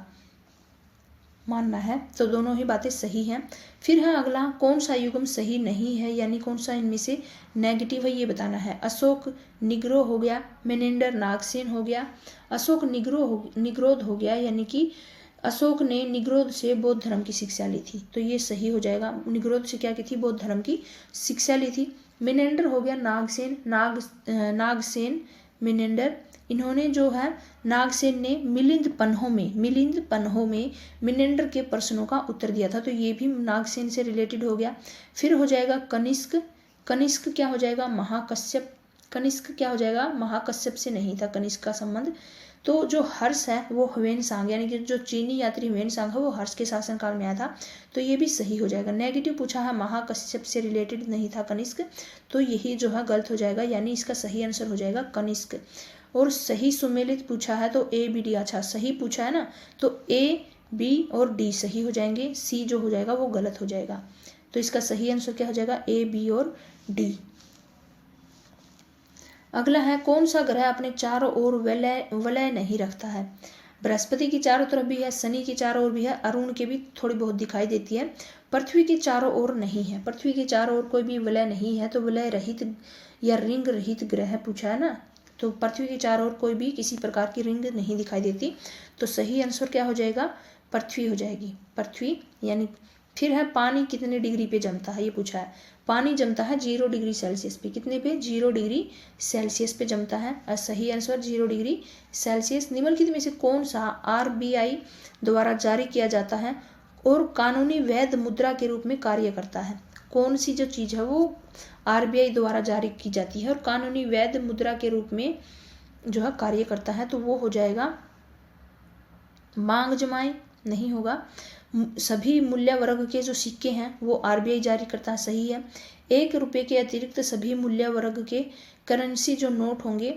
मानना है, तो दोनों ही बातें सही हैं। फिर है अगला, कौन सा युग्म सही नहीं है, यानी कौन सा इनमें से नेगेटिव है ये बताना है। अशोक निग्रो हो गया, मेनेंडर नागसेन हो गया। अशोक निग्रोध हो गया, यानी कि अशोक ने निग्रोध से बौद्ध धर्म की शिक्षा ली थी, तो ये सही हो जाएगा। निग्रोध से क्या की थी, बौद्ध धर्म की शिक्षा ली थी। मेनेंडर हो गया नागसेन मेनेंडर, इन्होंने जो है नागसेन ने मिलिंद पन्हों में मेनेंडर के प्रश्नों का उत्तर दिया था, तो ये भी नागसेन से रिलेटेड हो गया। फिर हो जाएगा कनिष्क क्या हो जाएगा, महाकश्यप। कनिष्क क्या हो जाएगा, महाकश्यप से नहीं था कनिष्क का संबंध। तो जो हर्ष है वो ह्वेनसांग, यानी कि जो चीनी यात्री ह्वेनसांग है वो हर्ष के शासनकाल में आया था, तो ये भी सही हो जाएगा। नेगेटिव पूछा है, महाकश्यप से रिलेटेड नहीं था कनिष्क, तो यही जो है गलत हो जाएगा, यानी इसका सही आंसर हो जाएगा कनिष्क। और सही सुमेलित पूछा है तो ए बी डी, अच्छा सही पूछा है ना, तो ए बी और डी सही हो जाएंगे, सी जो हो जाएगा वो गलत हो जाएगा। तो इसका सही आंसर क्या हो जाएगा, ए बी और डी। अगला है, कौन सा ग्रह अपने चारों ओर वलय नहीं रखता है। बृहस्पति की चारों तरफ भी है, शनि की चारों ओर भी है, अरुण के भी थोड़ी बहुत दिखाई देती है। पृथ्वी की चारों ओर नहीं है, पृथ्वी की चारों ओर कोई भी वलय नहीं है, तो वलय रहित या रिंग रहित ग्रह पूछा है ना, तो पृथ्वी की चारों ओर कोई भी किसी प्रकार की रिंग नहीं दिखाई देती, तो सही आंसर क्या हो जाएगा, पृथ्वी हो जाएगी, पृथ्वी। यानी फिर है, पानी कितने डिग्री पे जमता है, ये पूछा है। पानी जमता है 0 डिग्री सेल्सियस पे, कितने पे, 0 डिग्री सेल्सियस पे जमता है, और सही आंसर 0 डिग्री सेल्सियस। निम्नलिखित में से कौन सा RBI द्वारा जारी किया जाता है और कानूनी वैध मुद्रा के रूप में कार्य करता है। कौन सी जो चीज़ है वो RBI द्वारा जारी की जाती है और कानूनी वैध मुद्रा के रूप में जो है कार्य करता है, तो वो हो जाएगा मांग जमाई, नहीं होगा। सभी मूल्य वर्ग के जो सिक्के हैं वो RBI जारी करता है, सही है। 1 रुपये के अतिरिक्त सभी मूल्य वर्ग के करेंसी जो नोट होंगे,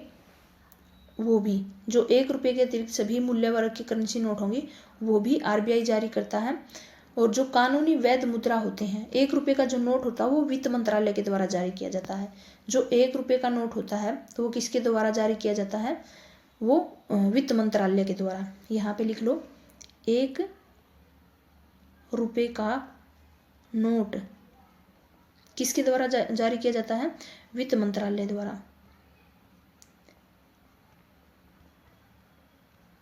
वो भी जो 1 रुपये के अतिरिक्त सभी मूल्य वर्ग के करेंसी नोट होंगे वो भी RBI जारी करता है। और जो कानूनी वैध मुद्रा होते हैं, 1 रुपये का जो नोट होता है वो वित्त मंत्रालय के द्वारा जारी किया जाता है। जो 1 रुपये का नोट होता है तो वो किसके द्वारा जारी किया जाता है, वो वित्त मंत्रालय के द्वारा। यहाँ पे लिख लो, 1 रुपये का नोट किसके द्वारा जारी किया जाता है, वित्त मंत्रालय द्वारा।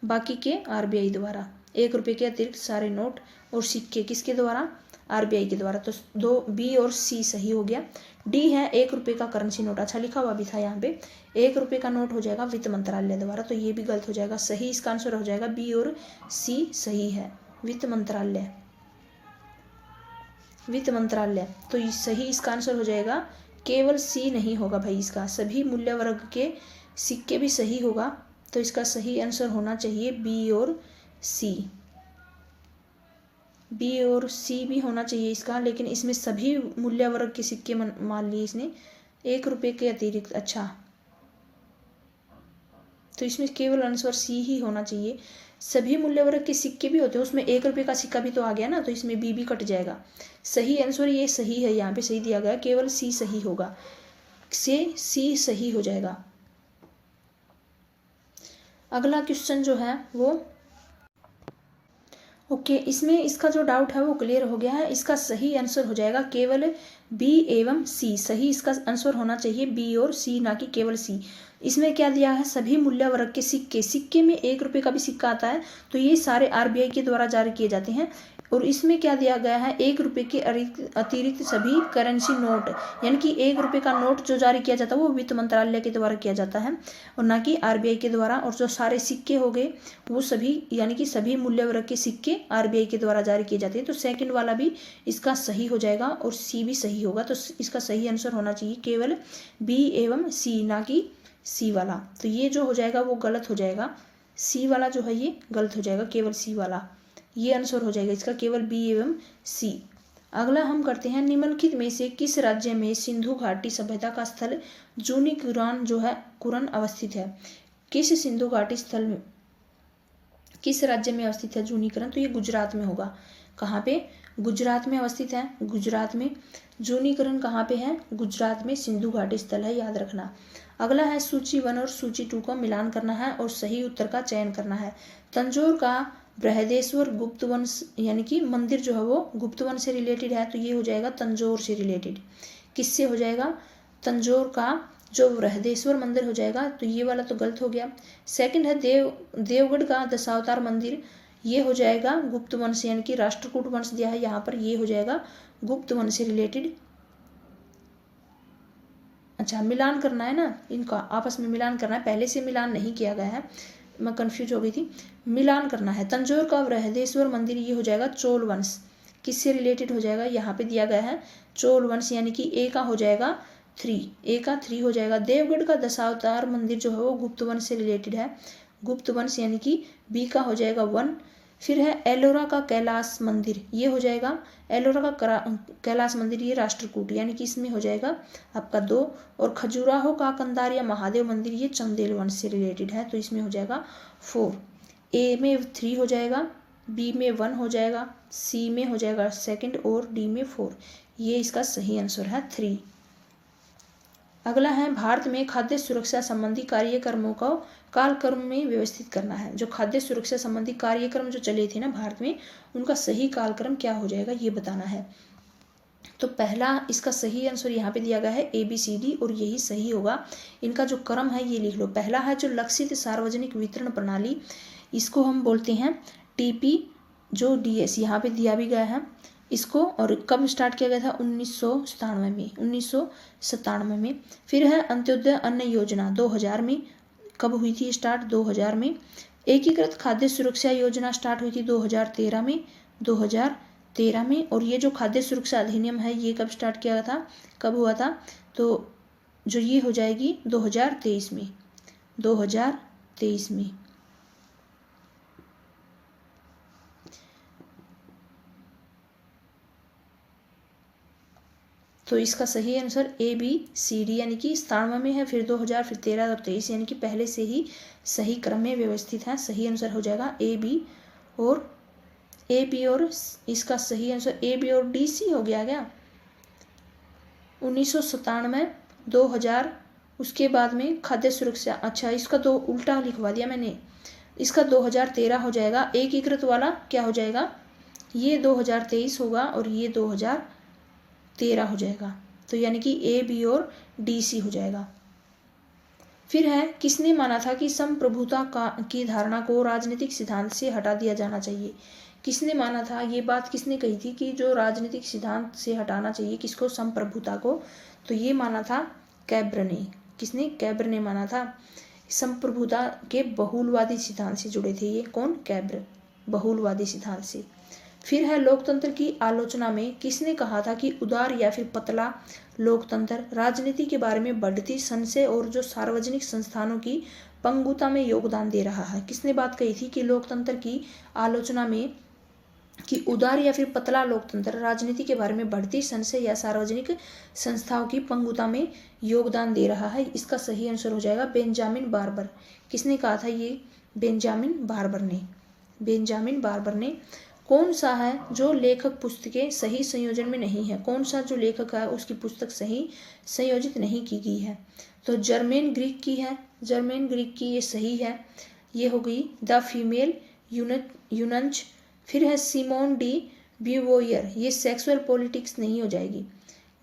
बाकी के RBI द्वारा। 1 रुपये के अतिरिक्त सारे नोट और सिक्के किसके द्वारा, RBI के द्वारा। तो 2 B और C सही हो गया। D है 1 रुपये का करेंसी नोट, अच्छा लिखा हुआ भी था यहाँ पे, 1 रुपये का नोट हो जाएगा वित्त मंत्रालय द्वारा, तो ये भी गलत हो जाएगा। सही इसका आंसर हो जाएगा B और C सही है, वित्त मंत्रालय, वित्त मंत्रालय। तो सही इसका आंसर हो जाएगा, केवल C नहीं होगा भाई, इसका सभी मूल्य वर्ग के सिक्के भी सही होगा, तो इसका सही आंसर होना चाहिए B और C। B और C भी होना चाहिए इसका, लेकिन इसमें सभी मूल्य वर्ग के सिक्के मान लिए इसने, 1 रुपये के अतिरिक्त, अच्छा तो इसमें केवल आंसर C ही होना चाहिए। सभी मूल्य वर्ग के सिक्के भी होते हैं, उसमें 1 रुपये का सिक्का भी तो आ गया ना, तो इसमें B भी कट जाएगा। सही आंसर ये सही है, यहाँ पे सही दिया गया, केवल C सही होगा, C सही हो जाएगा। अगला क्वेश्चन जो है वो ओके, इसमें इसका जो डाउट है वो क्लियर हो गया है। इसका सही आंसर हो जाएगा केवल B एवं C, सही इसका आंसर होना चाहिए B और C, ना कि केवल C। इसमें क्या दिया है, सभी मूल्य वर्ग के सिक्के में 1 रुपये का भी सिक्का आता है, तो ये सारे RBI के द्वारा जारी किए जाते हैं। और इसमें क्या दिया गया है, 1 रुपये के अतिरिक्त सभी करेंसी नोट, यानी कि 1 रुपये का नोट जो जारी किया जाता है वो वित्त मंत्रालय के द्वारा किया जाता है और ना कि RBI के द्वारा। और जो सारे सिक्के हो गए वो सभी, यानी कि सभी मूल्य वर्ग के सिक्के RBI के द्वारा जारी किए जाते हैं, तो सेकंड वाला भी इसका सही हो जाएगा और C भी सही होगा। तो इसका सही आंसर होना चाहिए केवल B एवं C, ना कि C वाला। तो ये जो हो जाएगा वो गलत हो जाएगा, C वाला जो है ये गलत हो जाएगा, केवल C वाला ये आंसर हो जाएगा इसका, केवल B एवं C। अगला हम करते हैं, निम्नलिखित में से किस राज्य में सिंधु घाटी सभ्यता का स्थल जूनी कुरान जो है कुरन अवस्थित है। किस सिंधु घाटी स्थल में, किस राज्य में अवस्थित है जूनीकरण, तो ये गुजरात में होगा। कहाँ पे, गुजरात में अवस्थित है, गुजरात में। जूनीकरण कहाँ पे है, गुजरात में सिंधु घाटी स्थल है, याद रखना। अगला है, सूची 1 और सूची 2 का मिलान करना है और सही उत्तर का चयन करना है। तंजौर का बृहदेश्वर गुप्त वंश यानी कि मंदिर जो है वो गुप्त वंश से रिलेटेड है, तो ये हो जाएगा तंजौर से रिलेटेड। किससे हो जाएगा? तंजौर का जो बृहदेश्वर मंदिर हो जाएगा, तो ये वाला तो गलत हो गया। सेकंड है देवगढ़ का दशावतार मंदिर, ये हो जाएगा गुप्त वंश यानी कि राष्ट्रकूट वंश दिया है यहाँ पर, ये हो जाएगा गुप्त वंश से रिलेटेड। अच्छा, मिलान करना है ना, इनका आपस में मिलान करना है, पहले से मिलान नहीं किया गया है, मैं कंफ्यूज हो गई थी, मिलान करना है। तंजौर का बृहदेश्वर मंदिर ये हो जाएगा चोल वंश, किससे रिलेटेड हो जाएगा? यहाँ पे दिया गया है चोल वंश, यानी कि ए का हो जाएगा 3, ए का 3 हो जाएगा। देवगढ़ का दशावतार मंदिर जो है वो गुप्त वंश से रिलेटेड है, गुप्त वंश यानी कि बी का हो जाएगा 1। फिर है एलोरा का कैलाश मंदिर, ये हो जाएगा एलोरा का कैलाश मंदिर, ये राष्ट्रकूट यानी कि इसमें हो जाएगा आपका 2। और खजुराहो का कंदारिया महादेव मंदिर, ये चंदेल वंश से रिलेटेड है, तो इसमें हो जाएगा 4। ए में 3 हो जाएगा, बी में 1 हो जाएगा, सी में हो जाएगा 2 और डी में 4। ये इसका सही आंसर है 3। अगला है भारत में खाद्य सुरक्षा संबंधी कार्यक्रमों को कालक्रम में व्यवस्थित करना है। जो खाद्य सुरक्षा संबंधी कार्यक्रम जो चले थे ना भारत में, उनका सही कालक्रम क्या हो जाएगा ये बताना है। तो पहला इसका सही आंसर यहाँ पे दिया गया है ABCD, और यही सही होगा। इनका जो क्रम है ये लिख लो। पहला है जो लक्षित सार्वजनिक वितरण प्रणाली, इसको हम बोलते हैं TP, जो DS यहाँ पे दिया भी गया है इसको, और कब स्टार्ट किया गया था? 1997 में। फिर है अंत्योदय अन्न योजना 2000 में, कब हुई थी स्टार्ट? 2000 में। एकीकृत खाद्य सुरक्षा योजना स्टार्ट हुई थी 2013 में। और ये जो खाद्य सुरक्षा अधिनियम है ये कब स्टार्ट किया था, कब हुआ था? तो जो ये हो जाएगी 2023 में, 2023 में। तो इसका सही आंसर ABCD यानी कि 97 में है, फिर 2000, फिर 13 और 23, यानी कि पहले से ही सही क्रम में व्यवस्थित है। सही आंसर हो जाएगा AB और इसका सही आंसर AB और DC हो गया क्या? 1997, 2000, उसके बाद में खाद्य सुरक्षा। अच्छा, इसका तो उल्टा लिखवा दिया मैंने, इसका 2013 हो जाएगा। एकीकृत वाला क्या हो जाएगा? ये 2023 होगा और ये 2013 हो जाएगा, तो यानी कि AB और DC हो जाएगा। फिर है किसने माना था कि संप्रभुता की धारणा को राजनीतिक सिद्धांत से हटा दिया जाना चाहिए? किसने माना था, ये बात किसने कही थी कि जो राजनीतिक सिद्धांत से हटाना चाहिए किसको? संप्रभुता को। तो ये माना था कैब्र ने। किसने? कैब्र ने माना था। संप्रभुता के बहुलवादी सिद्धांत से जुड़े थे ये, कौन? कैब्र, बहुलवादी सिद्धांत से। फिर है लोकतंत्र की आलोचना में किसने कहा था कि उदार या फिर पतला लोकतंत्र राजनीति के बारे में बढ़ती संशय और जो सार्वजनिक संस्थानों की पंगुता में योगदान दे रहा है? किसने बात कही थी कि लोकतंत्र की आलोचना में कि उदार या फिर पतला लोकतंत्र राजनीति के बारे में बढ़ती संशय या सार्वजनिक संस्थाओं की पंगुता में योगदान दे रहा है? इसका सही आंसर हो जाएगा बेंजामिन बार्बर। किसने कहा था ये? बेंजामिन बार्बर ने। कौन सा है जो लेखक पुस्तकें सही संयोजन में नहीं है? कौन सा जो लेखक है उसकी पुस्तक सही संयोजित नहीं की गई है? तो जर्मेन ग्रीक की है, जर्मेन ग्रीक की ये सही है, ये हो गई द फीमेल यूनंच। फिर है सिमोन डी ब्यूवोयर, ये सेक्सुअल पॉलिटिक्स नहीं हो जाएगी,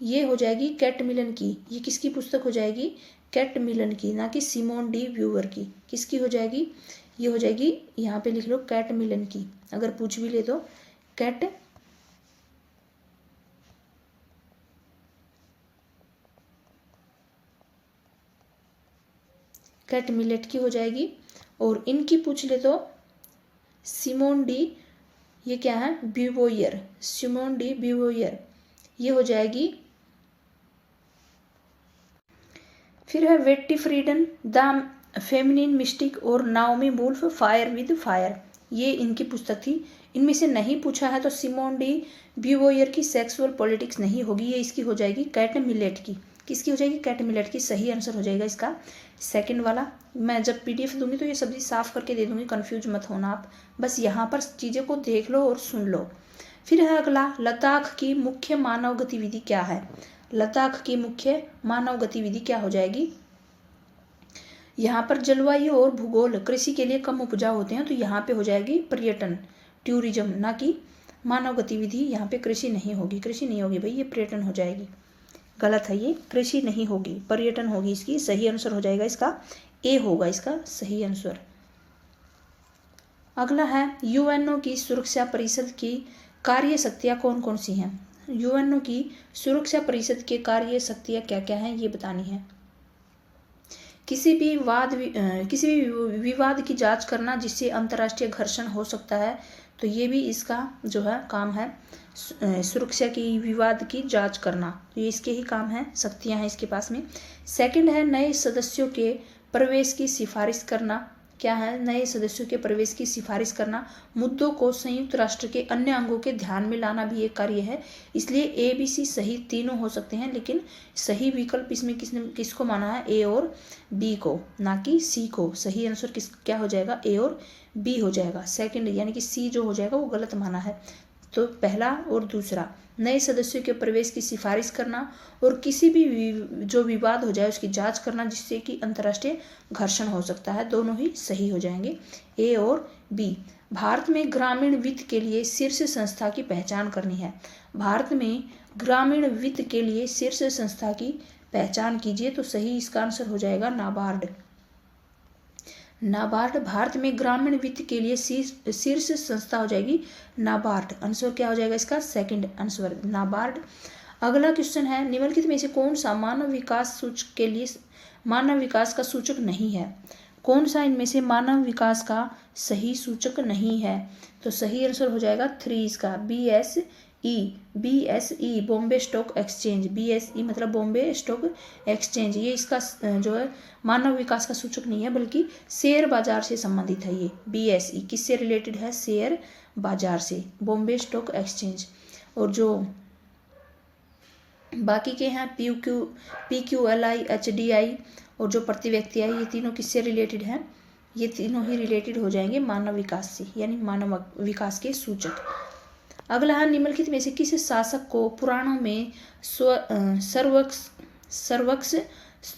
ये हो जाएगी कैट मिलन की। ये किसकी पुस्तक हो जाएगी? कैट मिलन की, ना कि सिमोन डी ब्यूवर की। किसकी हो जाएगी? ये हो जाएगी, यहाँ पे लिख लो कैट मिलन की, अगर पूछ भी ले तो कैट मिलेट की हो जाएगी। और इनकी पूछ ले तो सिमोन डी, ये क्या है? ब्यूवोयर, सिमोन डी ब्यूवोयर, ये हो जाएगी। फिर है Betty Friedan, the Feminine Mystique और Naomi Wolf, Fire with Fire, ये इनकी पुस्तक थी। इनमें से नहीं पूछा है तो सिमोन डी ब्यूवोयर की सेक्सुअल पॉलिटिक्स नहीं होगी, ये इसकी हो जाएगी कैट मिलेट की। किसकी हो जाएगी? कैट मिलेट की। सही आंसर हो जाएगा इसका सेकंड वाला। मैं जब PDF दूंगी तो ये सब्जी साफ करके दे दूंगी, कंफ्यूज मत होना आप, बस यहाँ पर चीज़ें को देख लो और सुन लो। फिर है अगला, लद्दाख की मुख्य मानव गतिविधि क्या है? लद्दाख की मुख्य मानव गतिविधि क्या हो जाएगी? यहाँ पर जलवायु और भूगोल कृषि के लिए कम उपजाऊ होते हैं, तो यहाँ पे हो जाएगी पर्यटन, टूरिज्म, ना कि मानव गतिविधि। यहाँ पे कृषि नहीं होगी, कृषि नहीं होगी भाई, ये पर्यटन हो जाएगी। गलत है, ये कृषि नहीं होगी, पर्यटन होगी इसकी। सही आंसर हो जाएगा इसका ए होगा इसका सही आंसर। अगला है यूएनओ की सुरक्षा परिषद की कार्य शक्तियाँ कौन कौन सी हैं। यूएनओ की सुरक्षा परिषद के कार्य शक्तियाँ क्या क्या हैं ये बतानी है। किसी भी विवाद की जांच करना जिससे अंतर्राष्ट्रीय घर्षण हो सकता है, तो ये भी इसका जो है काम है। सुरक्षा की विवाद की जांच करना, तो ये इसके ही काम है, शक्तियां हैं इसके पास में। सेकंड है नए सदस्यों के प्रवेश की सिफारिश करना। क्या है, नए सदस्यों के प्रवेश की सिफारिश करना। मुद्दों को संयुक्त राष्ट्र के अन्य अंगों के ध्यान में लाना भी एक कार्य है। इसलिए ए बी सी सही तीनों हो सकते हैं, लेकिन सही विकल्प इसमें किसको माना है, ए और बी को, ना कि सी को। सही आंसर क्या हो जाएगा, ए और बी हो जाएगा। सेकंड यानी कि सी जो हो जाएगा वो गलत माना है। तो पहला और दूसरा, नए सदस्यों के प्रवेश की सिफारिश करना और किसी भी जो विवाद हो जाए उसकी जांच करना जिससे कि अंतर्राष्ट्रीय घर्षण हो सकता है, दोनों ही सही हो जाएंगे, ए और बी। भारत में ग्रामीण वित्त के लिए शीर्ष संस्था की पहचान करनी है। भारत में ग्रामीण वित्त के लिए शीर्ष संस्था की पहचान कीजिए, तो सही इसका आंसर हो जाएगा नाबार्ड। नाबार्ड भारत में ग्रामीण वित्त के लिए शीर्ष संस्था हो जाएगी नाबार्ड। आंसर क्या हो जाएगा इसका, सेकंड आंसर नाबार्ड। अगला क्वेश्चन है निम्नलिखित में से कौन सा मानव विकास सूचक के लिए मानव विकास का सूचक नहीं है। कौन सा इनमें से मानव विकास का सही सूचक नहीं है, तो सही आंसर हो जाएगा 3 इसका, BSE Bombay stock exchange. BSE मतलब बॉम्बे स्टॉक एक्सचेंज, ये इसका जो है मानव विकास का सूचक नहीं है बल्कि शेयर बाजार से संबंधित है। ये BSE किससे रिलेटेड है, शेयर बाजार से, बॉम्बे स्टॉक एक्सचेंज। और जो बाकी के हैं PQLI HDI और जो प्रति व्यक्ति आई, ये तीनों किससे रिलेटेड हैं, ये तीनों ही रिलेटेड हो जाएंगे मानव विकास से, यानी मानव विकास के सूचक। अगला है निम्नलिखित में से किस शासक को पुराणों में सर्वक्ष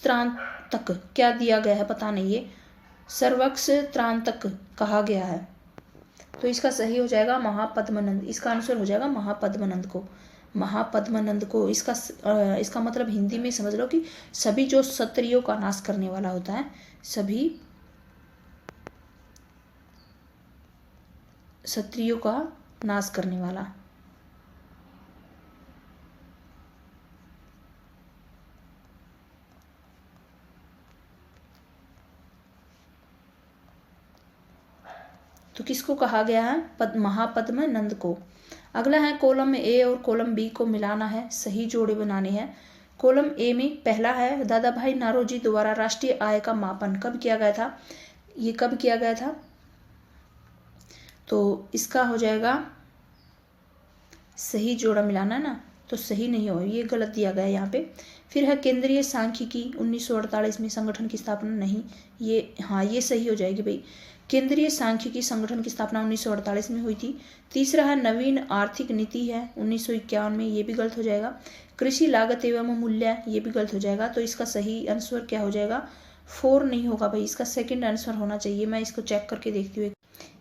त्रांतक क्या दिया गया है, पता नहीं, ये सर्वक्ष त्रांतक कहा गया है, तो इसका सही हो जाएगा महापद्मनंद। इसका आंसर हो जाएगा महापद्मनंद को, महापद्मनंद को। इसका मतलब हिंदी में समझ लो कि सभी जो क्षत्रियों का नाश करने वाला होता है, सभी क्षत्रियों का नाश करने वाला। तो किसको कहा गया है, महापद्मनंद को। अगला है कॉलम ए और कॉलम बी को मिलाना है, सही जोड़े बनाने हैं। कॉलम ए में पहला है दादा भाई नारोजी द्वारा राष्ट्रीय आय का मापन कब किया गया था, ये कब किया गया था, तो इसका हो जाएगा सही जोड़ा मिलाना है ना, तो सही नहीं हो, ये गलत दिया गया है यहाँ पे। फिर है केंद्रीय सांख्यिकी 1948 में संगठन की स्थापना नहीं, ये हाँ ये सही हो जाएगी भाई, केंद्रीय सांख्यिकी संगठन की स्थापना 1948 में हुई थी। तीसरा है नवीन आर्थिक नीति है 1951 में, ये भी गलत हो जाएगा। कृषि लागत एवं मूल्य, ये भी गलत हो जाएगा, तो इसका सही आंसर क्या हो जाएगा, 4 नहीं होगा भाई, इसका सेकंड आंसर होना चाहिए। मैं इसको चेक करके देखती हूँ।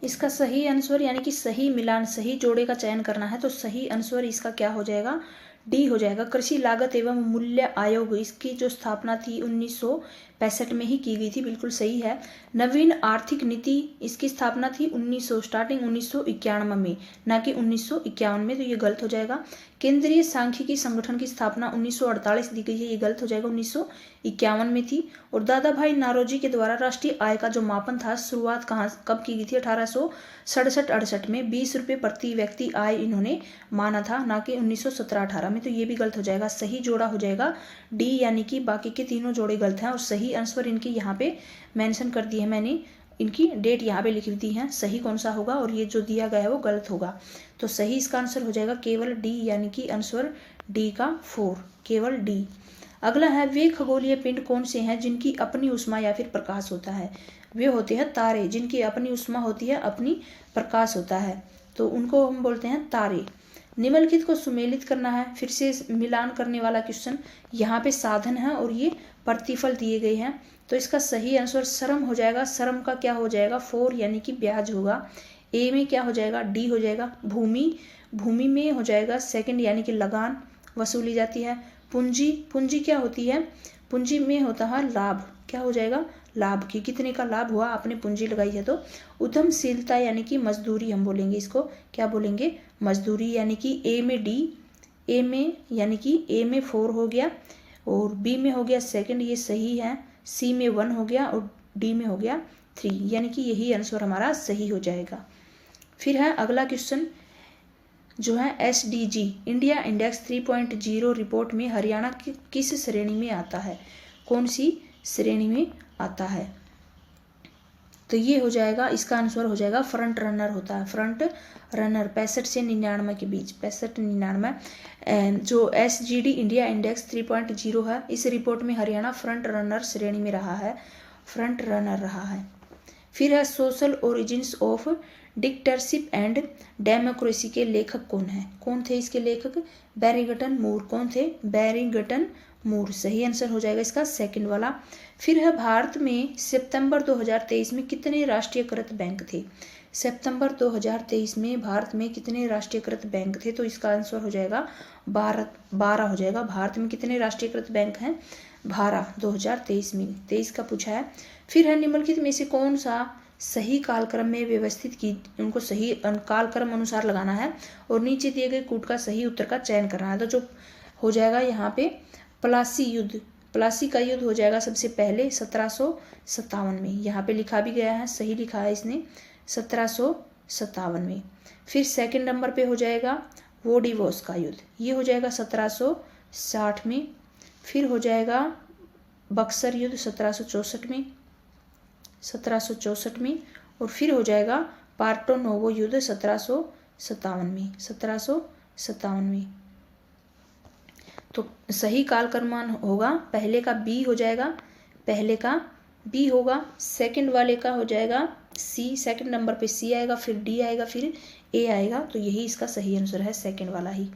इसका सही आंसर यानी कि सही मिलान, सही जोड़े का चयन करना है, तो सही आंसर इसका क्या हो जाएगा, डी हो जाएगा। कृषि लागत एवं मूल्य आयोग, इसकी जो स्थापना थी 1965 में ही की गई थी, बिल्कुल सही है। नवीन आर्थिक नीति, इसकी स्थापना थी 1991 में, ना कि 1951 में, तो ये गलत हो जाएगा। केंद्रीय सांख्यिकी संगठन की स्थापना 1948 दी गई है, ये गलत हो जाएगा, 1951 में थी। और दादा भाई नारोजी के द्वारा राष्ट्रीय आय का जो मापन था, शुरुआत कब की गई थी, 1867-68 में 20 रुपये प्रति व्यक्ति आय इन्होंने माना था, ना कि 1917-18 में, तो ये भी गलत हो जाएगा। सही जोड़ा हो जाएगा डी, यानी कि बाकी के तीनों जोड़े गलत हैं और सही आंसर इनकी यहाँ पे मेंशन कर दी है मैंने, इनकी डेट यहाँ पे लिख दी है। सही कौन सा होगा और ये जो दिया गया है वो गलत होगा, तो सही इसका आंसर हो जाएगा केवल डी, यानी कि आंसर डी का 4, केवल डी। अगला है वे खगोलीय पिंड कौन से हैं जिनकी अपनी ऊष्मा या फिर प्रकाश होता है। वे होते हैं तारे, जिनकी अपनी ऊष्मा होती है, अपनी प्रकाश होता है, तो उनको हम बोलते हैं तारे। निम्नलिखित को सुमेलित करना है, फिर से मिलान करने वाला क्वेश्चन। यहाँ पे साधन है और ये प्रतिफल दिए गए हैं, तो इसका सही आंसर श्रम हो जाएगा। श्रम का क्या हो जाएगा, 4 यानी कि ब्याज होगा। ए में क्या हो जाएगा, डी हो जाएगा। भूमि, भूमि में हो जाएगा सेकंड यानी कि लगान वसूली जाती है। पूंजी, पूंजी क्या होती है, पूंजी में होता है लाभ, क्या हो जाएगा, लाभ की कितने का लाभ हुआ, आपने पूंजी लगाई है तो। उद्यमशीलता यानी कि मजदूरी, हम बोलेंगे इसको क्या बोलेंगे, मजदूरी, यानी कि ए में डी, ए में यानी कि ए में 4 हो गया और बी में हो गया सेकंड, ये सही है। सी में 1 हो गया और डी में हो गया 3, यानी कि यही आंसर हमारा सही हो जाएगा। फिर है अगला क्वेश्चन जो है SDG इंडिया इंडेक्स 3.0 रिपोर्ट में हरियाणा किस श्रेणी में आता है, कौन सी श्रेणी में आता है। तो ये हो जाएगा, इसका आंसर हो जाएगा फ्रंट रनर होता है, फ्रंट रनर। 65 से 99 के बीच, 65-99 जो SGD इंडिया इंडेक्स 3.0 है, इस रिपोर्ट में हरियाणा फ्रंट रनर श्रेणी में रहा है, फ्रंट रनर रहा है। फिर है social origins of dictatorship and democracy के लेखक कौन है, कौन थे इसके लेखक, बैरिंगटन मूर। कौन थे, बैरिंगटन मूर, सही आंसर हो जाएगा इसका सेकंड वाला। फिर है भारत में सितंबर 2023 में कितने राष्ट्रीयकृत बैंक थे, सितंबर 2023 में भारत में कितने राष्ट्रीयकृत बैंक थे, तो इसका आंसर हो जाएगा 12 हो जाएगा। भारत में कितने राष्ट्रीयकृत बैंक हैं, 12 2023 में, 23 का पूछा है। फिर है निम्नलिखित में से कौन सा सही कालक्रम में व्यवस्थित की, उनको सही कालक्रम अनुसार लगाना है और नीचे दिए गए कूट का सही उत्तर का चयन करना है। तो जो हो जाएगा यहाँ पे प्लासी युद्ध, प्लासी का युद्ध हो जाएगा सबसे पहले 1757 में, यहाँ पे लिखा भी गया है, सही लिखा है इसने 1757 में। फिर सेकंड नंबर पे हो जाएगा वोडिवोस का युद्ध, ये हो जाएगा 1760 में। फिर हो जाएगा बक्सर युद्ध 1764 में, 1764 में। और फिर हो जाएगा पार्टो नोवो युद्ध 1757 में, 1757 में। तो सही कालक्रम होगा, पहले का बी हो जाएगा, पहले का बी होगा, सेकंड वाले का हो जाएगा सी, सेकंड नंबर पे सी आएगा, फिर डी आएगा, फिर ए आएगा, तो यही इसका सही आंसर है, सेकंड वाला ही।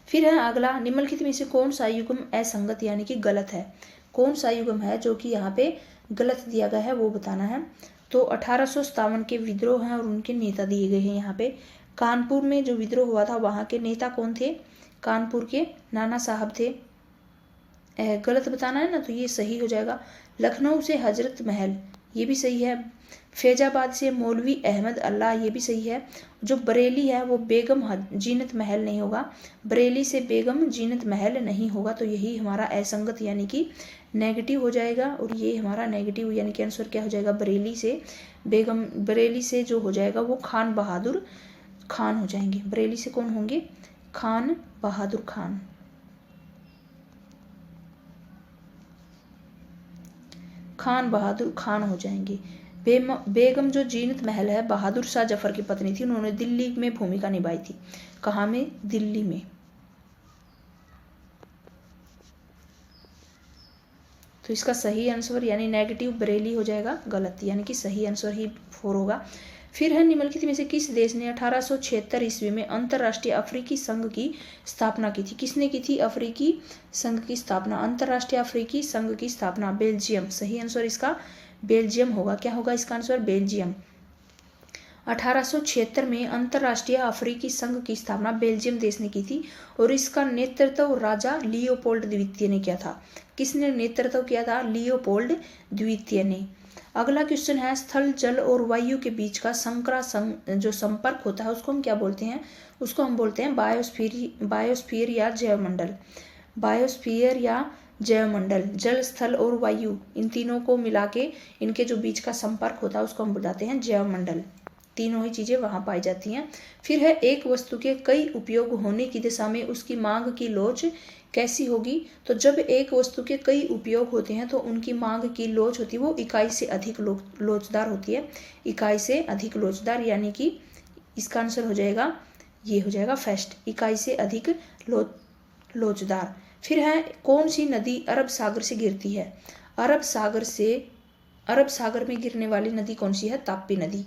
फिर है अगला, निम्नलिखित में से कौन सा युग्म असंगत यानी कि गलत है, कौन सा युग्म है जो कि यहाँ पे गलत दिया गया है वो बताना है। तो 1857 के विद्रोह हैं और उनके नेता दिए गए हैं यहाँ पे। कानपुर में जो विद्रोह हुआ था वहाँ के नेता कौन थे, कानपुर के नाना साहब थे, गलत बताना है ना, तो ये सही हो जाएगा। लखनऊ से हजरत महल, ये भी सही है। फैजाबाद से मौलवी अहमद अल्लाह, ये भी सही है। जो बरेली है वो बेगम जीनत महल नहीं होगा, बरेली से बेगम जीनत महल नहीं होगा, तो यही हमारा असंगत यानी कि नेगेटिव हो जाएगा। और ये हमारा नेगेटिव यानी कि आंसर क्या हो जाएगा, बरेली से बेगम, बरेली से जो हो जाएगा वो खान बहादुर खान हो जाएंगे। बरेली से कौन होंगे, खान बहादुर खान। खान बहादुर खान हो जाएंगे। बेगम जो जीनत महल है बहादुर शाह जफर की पत्नी थी, उन्होंने दिल्ली में भूमिका निभाई थी। कहाँ में, दिल्ली में। तो इसका सही आंसर यानी नेगेटिव बरेली हो जाएगा, गलत, यानी कि सही आंसर ही 4 होगा। फिर है निम्नलिखित में से किस देश ने 1876 ईस्वी में अंतर्राष्ट्रीय अफ्रीकी संघ की स्थापना की थी, किसने की थी अफ्रीकी संघ की स्थापना, अंतर्राष्ट्रीय अफ्रीकी संघ की स्थापना, बेल्जियम। सही आंसर इसका बेल्जियम होगा, क्या होगा इसका आंसर, बेल्जियम। 1876 में अंतर्राष्ट्रीय अफ्रीकी संघ की स्थापना बेल्जियम देश ने की थी और इसका नेतृत्व राजा लियोपोल्ड द्वितीय ने किया था। किसने नेतृत्व किया था, लियोपोल्ड द्वितीय ने। अगला क्वेश्चन है, स्थल जल और वायु के बीच का संकरा जो संपर्क होता है उसको हम क्या बोलते हैं, उसको हम बोलते हैं बायोस्फीयर या जैवमंडल, बायोस्फीयर या जैवमंडल। जल, स्थल और वायु, इन तीनों को मिला के इनके जो बीच का संपर्क होता है उसको हम बताते हैं जैवमंडल। तीनों ही चीजें वहां पाई जाती हैं। फिर है, एक वस्तु के कई उपयोग होने की दिशा में उसकी मांग की लोच कैसी होगी, तो जब एक वस्तु के कई उपयोग होते हैं तो उनकी मांग की लोच होती है वो इकाई से अधिक लोचदार होती है, इकाई से अधिक लोचदार, यानी कि इसका आंसर हो जाएगा, ये हो जाएगा फर्स्ट, इकाई से अधिक लोचदार। फिर है, कौन सी नदी अरब सागर से गिरती है, अरब सागर में गिरने वाली नदी कौन सी है, ताप्ती नदी।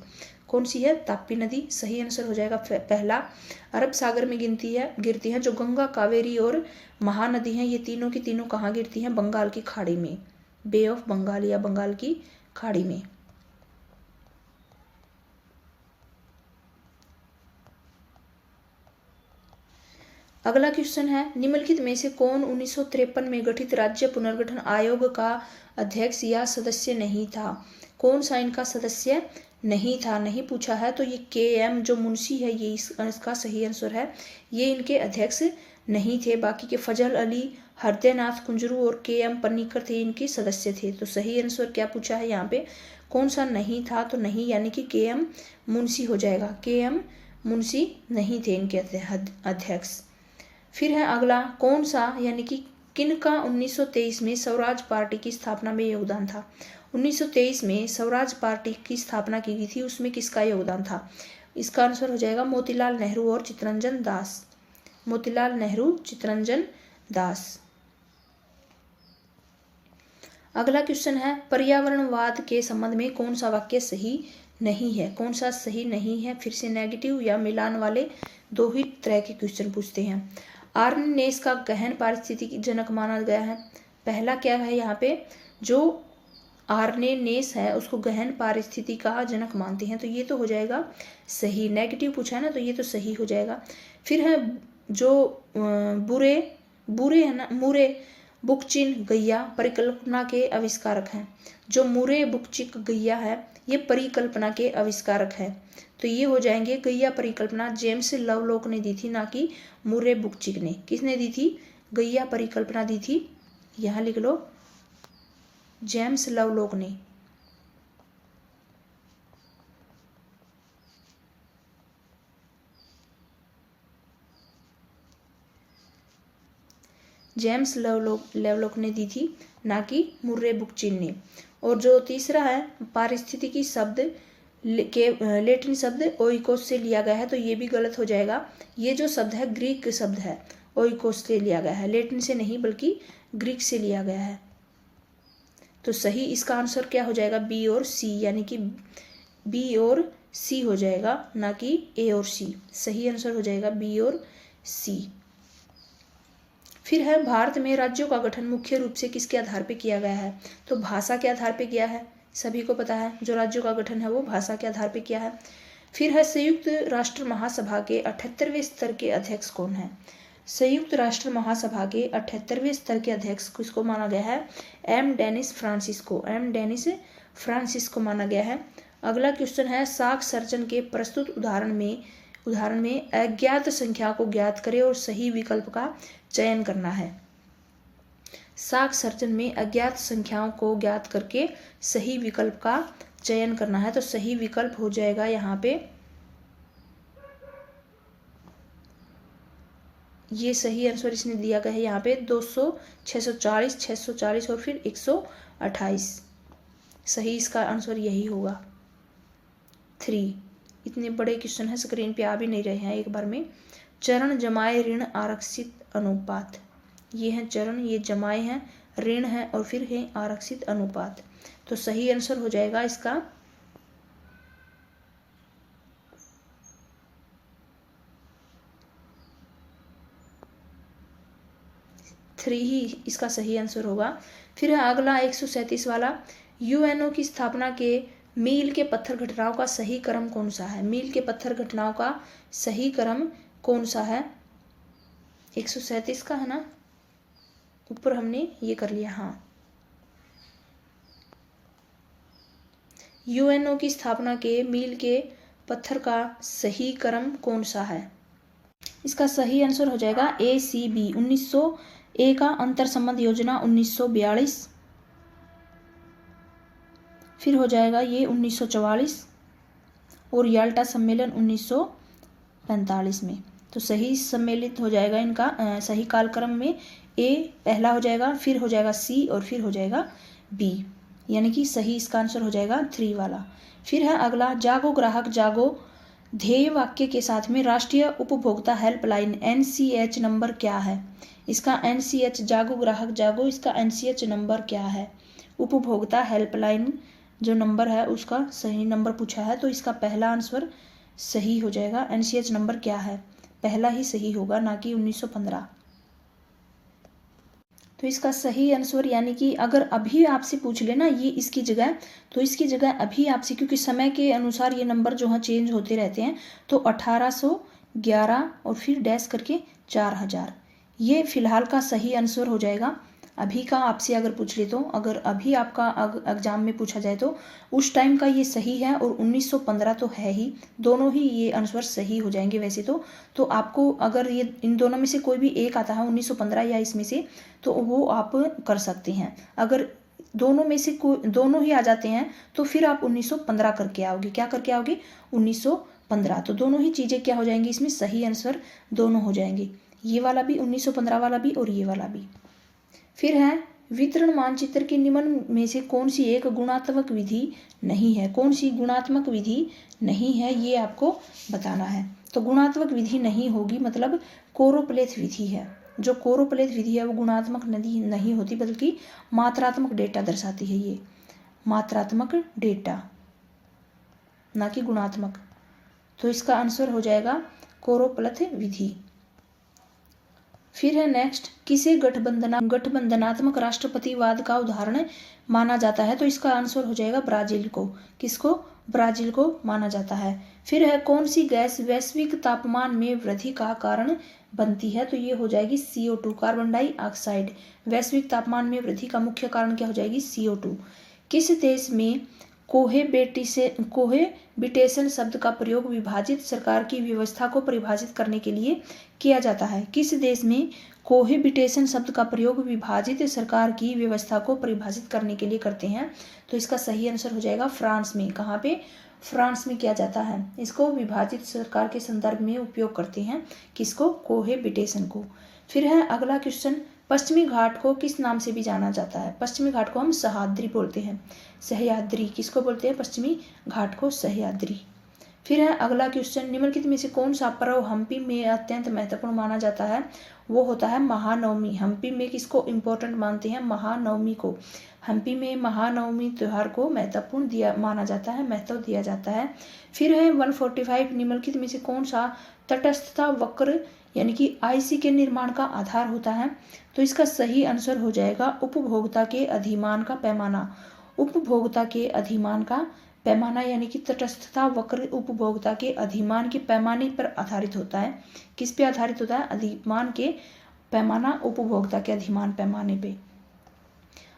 कौन सी है? ताप्ती नदी। सही आंसर हो जाएगा पहला। अरब सागर में गिरती है जो गंगा, कावेरी और महानदी हैं, ये तीनों की तीनों कहाँ गिरती हैं? बंगाल की खाड़ी में, बे ऑफ बंगाल या बंगाल की खाड़ी में। अगला क्वेश्चन है, निम्नलिखित में से कौन 1953 में गठित राज्य पुनर्गठन आयोग का अध्यक्ष या सदस्य नहीं था? कौन सा इनका सदस्य नहीं था? नहीं पूछा है तो ये KM जो मुंशी है ये इसका सही आंसर है। ये इनके अध्यक्ष नहीं थे। बाकी के फजल अली, हृदयनाथ कुंजरू और KM पन्नीकर थे, इनके सदस्य थे। तो सही आंसर क्या पूछा है यहाँ पे? कौन सा नहीं था? तो नहीं यानी कि KM मुंशी हो जाएगा। KM मुंशी नहीं थे इनके अध्यक्ष। फिर है अगला, कौन सा यानी कि किनका 1923 में स्वराज पार्टी की स्थापना में योगदान था? 1923 में स्वराज पार्टी की स्थापना की गई थी, उसमें किसका योगदान था? इसका आंसर हो जाएगा मोतीलाल नेहरू और चित्तरंजन दास। मोतीलाल नेहरू, चित्तरंजन दास। अगला क्वेश्चन है, पर्यावरणवाद के संबंध में कौन सा वाक्य सही नहीं है? कौन सा सही नहीं है? फिर से नेगेटिव या मिलान वाले दो ही तरह के क्वेश्चन पूछते हैं। आर्नेनेस का गहन पारिस्थितिकी जनक माना गया है। पहला क्या है यहाँ पे? जो आर्नेनेस है उसको गहन पारिस्थितिकी का जनक मानते हैं, तो ये तो हो जाएगा सही। नेगेटिव पूछा है ना, तो ये तो सही हो जाएगा। फिर है जो बुरे है ना, मुरे बुकचिन गैया परिकल्पना के आविष्कारक हैं। जो मुरे बुकचिक गैया है ये परिकल्पना के आविष्कारक है, तो ये हो जाएंगे गैया परिकल्पना जेम्स लवलॉक ने दी थी, ना कि मुरे बुकचिक ने। किसने दी थी? गैया परिकल्पना दी थी, यहाँ लिख लो, जेम्स लवलॉक ने। जेम्स लवलॉक ने दी थी, ना कि मुर्रे बुकचिन ने। और जो तीसरा है पारिस्थितिकी शब्द के लेटिन शब्द ओइकोस से लिया गया है, तो ये भी गलत हो जाएगा। ये जो शब्द है ग्रीक शब्द है, ओइकोस से लिया गया है, लेटिन से नहीं बल्कि ग्रीक से लिया गया है। तो सही इसका आंसर क्या हो जाएगा? बी और सी, यानी कि बी और सी हो जाएगा, ना कि ए और सी। सही आंसर हो जाएगा बी और सी। फिर है भारत में राज्यों का गठन मुख्य रूप से किसके आधार पर किया गया है? तो भाषा के आधार पर किया है, सभी को पता है। जो राज्यों का गठन है वो भाषा के आधार पर किया है। फिर है संयुक्त राष्ट्र महासभा के 78वें स्तर के अध्यक्ष कौन है? संयुक्त राष्ट्र महासभा के 78वें स्तर के अध्यक्ष किसको माना गया है? एम डेनिस फ्रांसिस्को माना गया है। अगला क्वेश्चन है, साख सर्जन के प्रस्तुत उदाहरण में अज्ञात संख्या को ज्ञात करें और सही विकल्प का चयन करना है। साख सर्जन में अज्ञात संख्याओं को ज्ञात करके सही विकल्प का चयन करना है, तो सही विकल्प हो जाएगा यहाँ पे, ये सही आंसर इसने दिया गया है यहाँ पे 200, 640, 640 और फिर 128। सही इसका आंसर यही होगा 3। इतने बड़े क्वेश्चन है, स्क्रीन पे आ भी नहीं रहे हैं एक बार में। चरण जमाए ऋण आरक्षित अनुपात, ये हैं चरण, ये जमाए हैं, ऋण है और फिर है आरक्षित अनुपात। तो सही आंसर हो जाएगा इसका 3 ही इसका सही आंसर होगा। फिर है अगला 137 वाला, UNO की स्थापना के मील के पत्थर घटनाओं का सही क्रम कौन सा है? मील के पत्थर घटनाओं का सही क्रम कौन सा है? 137 का है ना, ऊपर हमने ये कर लिया। हाँ, UNO की स्थापना के मील के पत्थर का सही क्रम कौन सा है? इसका सही आंसर हो जाएगा ACB 1901 का अंतर संबंध योजना 1942, फिर हो जाएगा ये 1944 और याल्टा सम्मेलन 1945 में। तो सही सम्मिलित हो जाएगा इनका सही कालक्रम में A पहला हो जाएगा, फिर हो जाएगा C और फिर हो जाएगा B, यानी कि सही इसका आंसर हो जाएगा 3 वाला। फिर है अगला, जागो ग्राहक जागो ध्येय वाक्य के साथ में राष्ट्रीय उपभोक्ता हेल्पलाइन NCH नंबर क्या है? इसका NCH जागो ग्राहक जागो, इसका NCH नंबर क्या है? उपभोक्ता हेल्पलाइन जो नंबर है उसका सही नंबर पूछा है, तो इसका पहला आंसर सही हो जाएगा। NCH नंबर क्या है, पहला ही सही होगा, ना कि 1915। तो इसका सही आंसर यानी कि अगर अभी आपसे पूछ लेना ये इसकी जगह, तो इसकी जगह अभी आपसे, क्योंकि समय के अनुसार ये नंबर जो है चेंज होते रहते हैं, तो 1811 और फिर डैश करके 4000, ये फिलहाल का सही आंसर हो जाएगा। अभी का आपसे अगर पूछ ले, तो अगर अभी आपका एग्जाम में पूछा जाए तो उस टाइम का ये सही है, और 1915 तो है ही, दोनों ही ये आंसर सही हो जाएंगे वैसे तो आपको अगर ये इन दोनों में से कोई भी एक आता है 1915 या इसमें से, तो वो आप कर सकते हैं। अगर दोनों में से कोई दोनों ही आ जाते हैं तो फिर आप 1915 करके आओगे। क्या करके आओगे, 1915। तो दोनों ही चीज़ें क्या हो जाएंगी, इसमें सही आंसर दोनों हो जाएंगे, ये वाला भी 1915 वाला भी और ये वाला भी। फिर है वितरण मानचित्र के निम्न में से कौन सी एक गुणात्मक विधि नहीं है, कौन सी गुणात्मक विधि नहीं है, ये आपको बताना है। तो गुणात्मक विधि नहीं होगी मतलब कोरोप्लेथ विधि है। जो कोरोप्लेथ विधि है वो गुणात्मक नहीं होती, बल्कि मात्रात्मक डेटा दर्शाती है, ये मात्रात्मक डेटा, ना कि गुणात्मक। तो इसका आंसर हो जाएगा कोरोप्लेथ विधि। फिर है नेक्स्ट, किसे गठबंधनात्मक राष्ट्रपतिवाद का उदाहरण माना जाता है, तो इसका आंसर हो जाएगा ब्राजील को। किसको, ब्राजील को माना जाता है। फिर है कौन सी गैस वैश्विक तापमान में वृद्धि का कारण बनती है, तो ये हो जाएगी CO2, कार्बन डाइऑक्साइड। वैश्विक तापमान में वृद्धि का मुख्य कारण क्या हो जाएगी, CO2। किस देश में कोहेबिटेशन शब्द का प्रयोग विभाजित सरकार की व्यवस्था को परिभाषित करने के लिए किया जाता है। किस देश में कोहेबिटेशन शब्द का प्रयोग विभाजित सरकार की व्यवस्था को परिभाषित करने के लिए करते हैं, तो इसका सही आंसर हो जाएगा फ्रांस में। कहाँ पे, फ्रांस में किया जाता है। इसको विभाजित सरकार के संदर्भ में उपयोग करते हैं, किसको, कोहेबिटेशन को। फिर है अगला क्वेश्चन, पश्चिमी घाट को किस नाम से भी जाना जाता है। पश्चिमी घाट को हम सह्याद्री बोलते हैं, सह्याद्री। किसको बोलते हैं, पश्चिमी घाट को सह्याद्री। फिर है अगला क्वेश्चन, निम्नलिखित में से कौन सा पर्व हम्पी में अत्यंत महत्वपूर्ण माना जाता है, वो होता है महानवमी। हम्पी में किसको इम्पोर्टेंट मानते हैं, महानवमी को। हम्पी में महानवमी त्योहार को महत्वपूर्ण माना जाता है, महत्व दिया जाता है। फिर है 145, निम्नलिखित में से कौन सा तटस्थता वक्र यानी कि IC के निर्माण का आधार होता है, तो इसका सही आंसर हो जाएगा उपभोक्ता के अधिमान का पैमाना। उपभोक्ता के अधिमान का पैमाना यानी कि तटस्थता वक्र उपभोक्ता के अधिमान के पैमाने पर आधारित होता है। किस पे आधारित होता है, अधिमान के पैमाना उपभोक्ता के अधिमान पैमाने पे।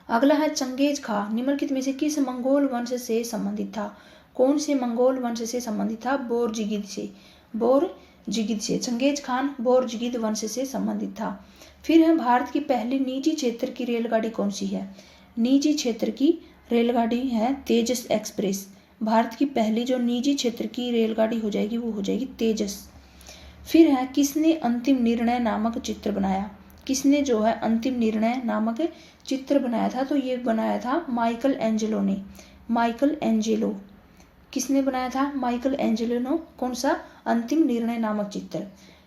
अगला है चंगेज खां निम्नलिखित में से किस मंगोल वंश से संबंधित था। कौन से मंगोल वंश से संबंधित था, बोरजिगिद से। बोरजिगिद से चंगेज खान बोरजिगिद वंश से संबंधित था। फिर है भारत की पहली निजी क्षेत्र की रेलगाड़ी कौन सी है। निजी क्षेत्र की रेलगाड़ी है तेजस एक्सप्रेस। भारत की पहली जो निजी क्षेत्र की रेलगाड़ी हो जाएगी वो हो जाएगी तेजस। फिर है किसने अंतिम निर्णय नामक चित्र बनाया। किसने जो है अंतिम निर्णय नामक चित्र बनाया था, तो ये बनाया था माइकल एंजेलो ने। माइकल एंजेलो किसने बनाया था, माइकल एंजेलो ने। कौन सा, अंतिम निर्णय नामक चित्र।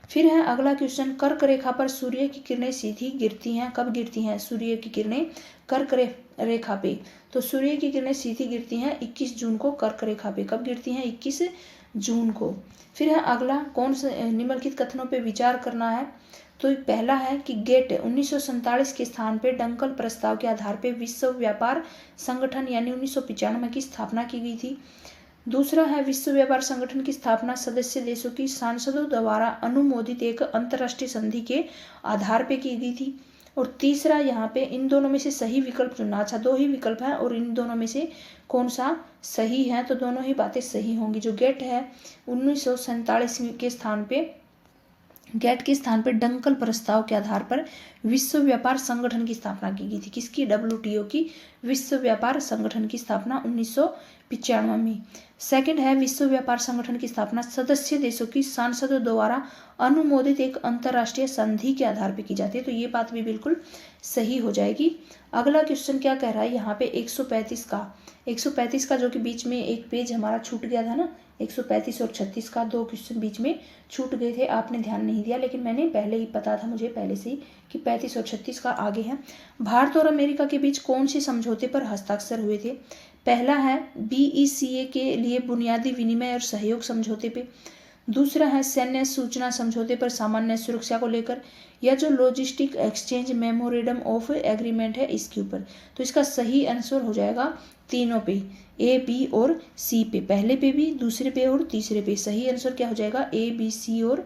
फिर है अगला क्वेश्चन, कर्क रेखा पर सूर्य की किरणें सीधी गिरती हैं, कब गिरती हैं सूर्य की किरणें कर्क रेखा पे। तो सूर्य की किरणें सीधी गिरती हैं 21 जून को कर्क रेखा पे। कब गिरती हैं, 21 जून को। फिर है अगला, कौन से निम्नलिखित कथनों पे विचार करना है, तो पहला है कि गेट 1947 के स्थान पे डंकल प्रस्ताव के आधार पे विश्व व्यापार संगठन यानी 1995 की स्थापना की गई थी। दूसरा है विश्व व्यापार संगठन की स्थापना सदस्य देशों की सांसदों द्वारा अनुमोदित एक अंतर्राष्ट्रीय संधि के आधार पे की गई थी। और तीसरा यहाँ पे इन दोनों में से सही विकल्प चुनना। अच्छा, 2 ही विकल्प है और इन दोनों में से कौन सा सही है, तो दोनों ही बातें सही होंगी। जो गेट है 1947 के स्थान पे, गेट के स्थान पर डंकल प्रस्ताव के आधार पर विश्व व्यापार संगठन की स्थापना की गई थी। किसकी, WTO की, विश्व व्यापार संगठन की स्थापना 1995 में। सेकंड है विश्व व्यापार संगठन की स्थापना सदस्य देशों की सांसदों द्वारा अनुमोदित एक अंतर्राष्ट्रीय संधि के आधार पर की जाती है, तो ये बात भी बिल्कुल सही हो जाएगी। अगला क्वेश्चन क्या कह रहा है यहाँ पे 135 का जो कि बीच में एक पेज हमारा छूट गया था ना, 135 और 36 का 2 क्वेश्चन बीच में छूट गए थे, आपने ध्यान नहीं दिया, लेकिन मैंने पहले ही पता था मुझे पहले से ही कि 35 और 36 का आगे है। भारत और अमेरिका के बीच कौन से समझौते पर हस्ताक्षर हुए थे। पहला है BECA के लिए बुनियादी विनिमय और सहयोग समझौते पे, दूसरा है सैन्य सूचना समझौते पर सामान्य सुरक्षा को लेकर, या जो logistic exchange memorandum of agreement है इसके ऊपर। तो इसका सही आंसर हो जाएगा तीनों पे, A, B और C पे, पहले पे भी, दूसरे पे और तीसरे पे। सही आंसर क्या हो जाएगा A, B, C और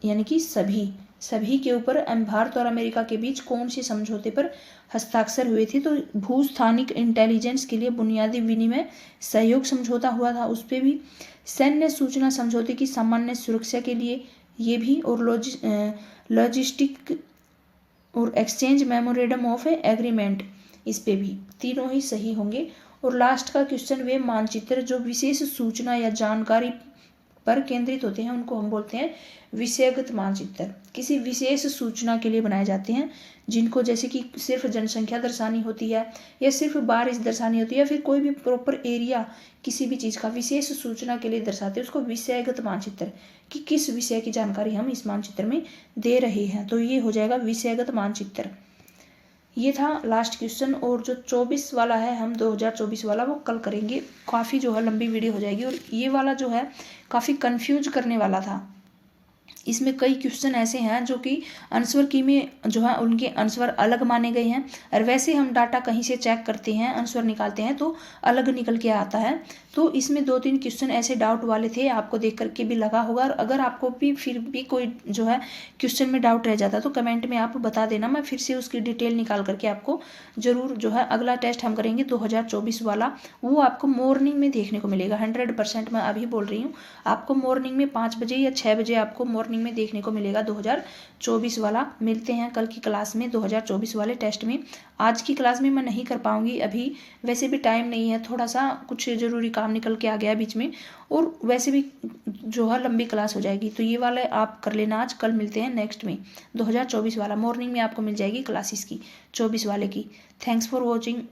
यानी कि सभी के ऊपर भारत और अमेरिका के बीच कौन से समझौते पर हस्ताक्षर हुए थे। तो भूस्थानिक इंटेलिजेंस के लिए बुनियादी विनिमय सहयोग समझौता हुआ था, उस पर भी। सैन्य सूचना समझौते की सामान्य सुरक्षा के लिए ये भी, और लॉजिस्टिक और एक्सचेंज मेमोरेंडम ऑफ एग्रीमेंट इस पे भी। तीनों ही सही होंगे। और लास्ट का क्वेश्चन, वे मानचित्र जो विशेष सूचना या जानकारी पर केंद्रित होते हैं उनको हम बोलते हैं विषयगत मानचित्र। किसी विशेष सूचना के लिए बनाए जाते हैं, जिनको जैसे कि सिर्फ जनसंख्या दर्शानी होती है, या सिर्फ बारिश दर्शानी होती है, या फिर कोई भी प्रॉपर एरिया किसी भी चीज़ का विशेष सूचना के लिए दर्शाते हैं, उसको विषयगत मानचित्र, कि किस विषय की जानकारी हम इस मानचित्र में दे रहे हैं। तो ये हो जाएगा विषयगत मानचित्र। ये था लास्ट क्वेश्चन। और जो 24 वाला है, हम 2024 वाला वो कल करेंगे। काफ़ी जो है लंबी वीडियो हो जाएगी, और ये वाला जो है काफ़ी कंफ्यूज करने वाला था। इसमें कई क्वेश्चन ऐसे हैं जो कि आंसर की में जो है उनके आंसर अलग माने गए हैं, और वैसे हम डाटा कहीं से चेक करते हैं, आंसर निकालते हैं तो अलग निकल के आता है। तो इसमें 2-3 क्वेश्चन ऐसे डाउट वाले थे, आपको देख करके भी लगा होगा। और अगर आपको भी फिर भी कोई जो है क्वेश्चन में डाउट रह जाता तो कमेंट में आप बता देना, मैं फिर से उसकी डिटेल निकाल करके आपको ज़रूर जो है, अगला टेस्ट हम करेंगे 2024 वाला, वो आपको मॉर्निंग में देखने को मिलेगा। 100% मैं अभी बोल रही हूँ, आपको मॉर्निंग में 5 बजे या 6 बजे आपको मॉर्निंग में देखने को मिलेगा 2024 वाला। मिलते हैं कल की क्लास में 2024 वाले टेस्ट में। आज की क्लास में मैं नहीं कर पाऊंगी अभी, वैसे भी टाइम नहीं है, थोड़ा सा कुछ ज़रूरी काम निकल के आ गया बीच में, और वैसे भी जो है लंबी क्लास हो जाएगी। तो ये वाला आप कर लेना आज। कल मिलते हैं नेक्स्ट में 2024 वाला, मॉर्निंग में आपको मिल जाएगी क्लासेस की 24 वाले की। Thanks for watching.